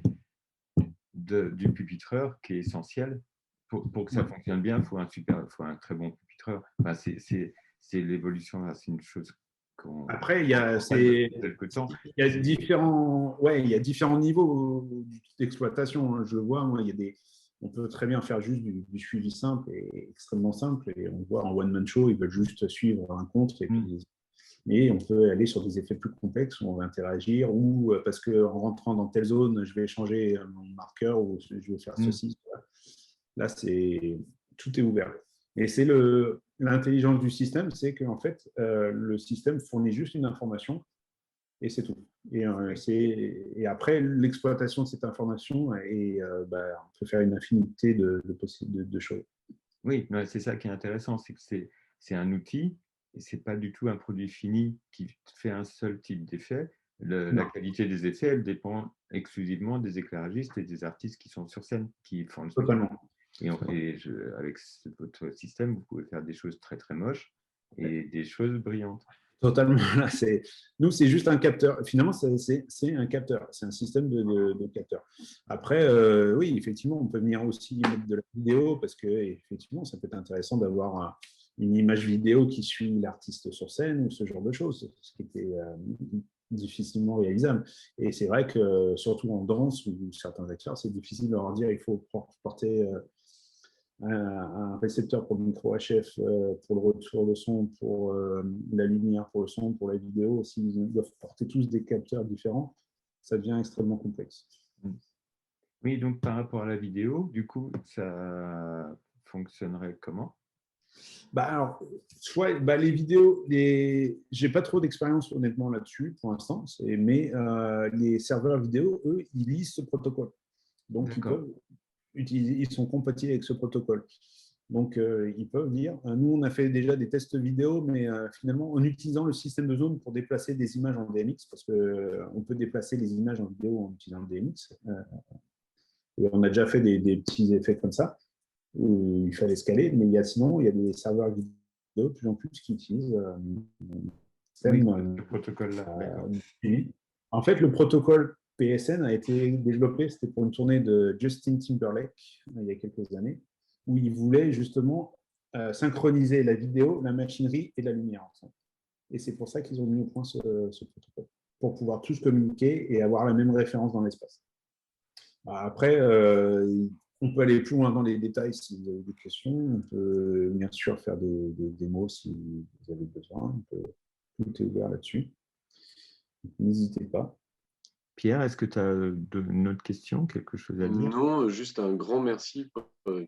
du pupitreur qui est essentiel. Pour que ça fonctionne bien, il faut un très bon pupitreur. Enfin, c'est l'évolution, c'est une chose qu'on Après, il y a, quelque temps. il y a différents, ouais, il y a différents niveaux d'exploitation. Hein. Je le vois, moi, il y a on peut très bien faire juste du suivi simple et extrêmement simple. Et on voit en one-man show, ils veulent juste suivre un contre. Mais on peut aller sur des effets plus complexes où on va interagir, ou parce qu'en rentrant dans telle zone, je vais changer mon marqueur ou je vais faire ceci. Là, tout est ouvert. Et c'est l'intelligence du système, c'est qu'en fait, le système fournit juste une information et c'est tout. Et après, l'exploitation de cette information, on peut faire une infinité de choses. Oui, c'est ça qui est intéressant, c'est que c'est un outil et ce n'est pas du tout un produit fini qui fait un seul type d'effet. La qualité des effets, elle dépend exclusivement des éclairagistes et des artistes qui sont sur scène, qui font le spectacle. Totalement. Avec votre système, vous pouvez faire des choses très très moches et des choses brillantes. Totalement. Là, nous, c'est juste un capteur. Finalement, c'est un capteur. C'est un système de capteurs. Après, oui, effectivement, on peut venir aussi mettre de la vidéo parce que, effectivement, ça peut être intéressant d'avoir une image vidéo qui suit l'artiste sur scène ou ce genre de choses, ce qui était difficilement réalisable. Et c'est vrai que, surtout en danse ou certains acteurs, c'est difficile de leur dire il faut porter un récepteur pour le micro HF, pour le retour de son, pour la lumière, pour le son, pour la vidéo. S'ils doivent porter tous des capteurs différents, ça devient extrêmement complexe. Oui, donc par rapport à la vidéo, du coup, ça fonctionnerait comment? Alors, les vidéos, j'ai pas trop d'expérience honnêtement là-dessus pour l'instant, mais les serveurs vidéo, eux, ils lisent ce protocole. Donc, ils sont compatibles avec ce protocole. Donc, ils peuvent dire, nous, on a fait déjà des tests vidéo, mais finalement, en utilisant le système de zone pour déplacer des images en DMX, parce qu'on peut déplacer les images en vidéo en utilisant le DMX. Et on a déjà fait des petits effets comme ça, où il fallait scaler, mais sinon, il y a des serveurs vidéo de plus en plus qui utilisent le protocole-là. En fait, le protocole PSN a été développé, c'était pour une tournée de Justin Timberlake, il y a quelques années, où il voulait justement synchroniser la vidéo, la machinerie et la lumière ensemble. Et c'est pour ça qu'ils ont mis au point ce protocole, pour pouvoir tous communiquer et avoir la même référence dans l'espace. Après, on peut aller plus loin dans les détails si vous avez des questions. On peut bien sûr faire des démos si vous avez besoin. Tout est ouvert là-dessus. N'hésitez pas. Pierre, est-ce que tu as une autre question, quelque chose à dire? Non, juste un grand merci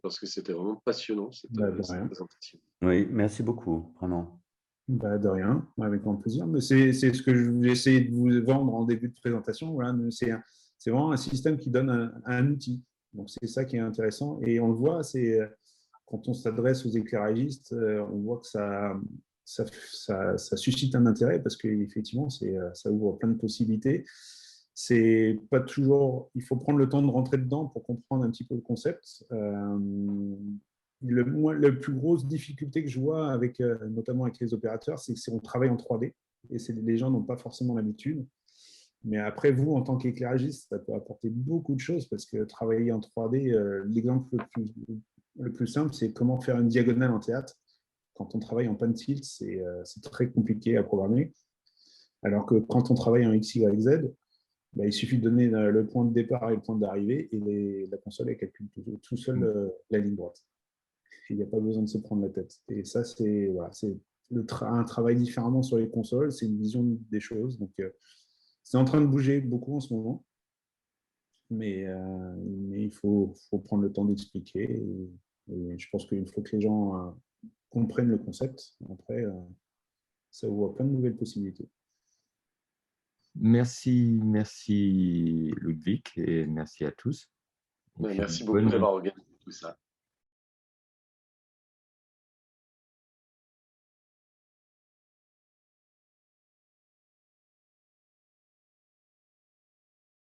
parce que c'était vraiment passionnant cette présentation. Oui, merci beaucoup, vraiment. De rien, avec grand plaisir. Mais c'est ce que je vais essayer de vous vendre en début de présentation. Voilà, c'est vraiment un système qui donne un outil. Donc c'est ça qui est intéressant. Et on le voit, c'est quand on s'adresse aux éclairagistes, on voit que ça suscite un intérêt parce qu'effectivement, ça ouvre plein de possibilités. C'est pas toujours. Il faut prendre le temps de rentrer dedans pour comprendre un petit peu le concept. La plus grosse difficulté que je vois, notamment avec les opérateurs, c'est qu'on travaille en 3D et les gens n'ont pas forcément l'habitude. Mais après, vous, en tant qu'éclairagiste, ça peut apporter beaucoup de choses parce que travailler en 3D, l'exemple le plus simple, c'est comment faire une diagonale en théâtre. Quand on travaille en pan tilt, c'est très compliqué à programmer. Alors que quand on travaille en X, Y, Z, il suffit de donner le point de départ et le point d'arrivée et la console elle calcule tout seul la ligne droite. Il n'y a pas besoin de se prendre la tête. Et ça, c'est un travail différemment sur les consoles, c'est une vision des choses. Donc, c'est en train de bouger beaucoup en ce moment, mais il faut prendre le temps d'expliquer. Et je pense qu'il faut que les gens comprennent le concept. Après, ça ouvre plein de nouvelles possibilités. Merci Ludwig et merci à tous. Merci beaucoup d'avoir organisé tout ça.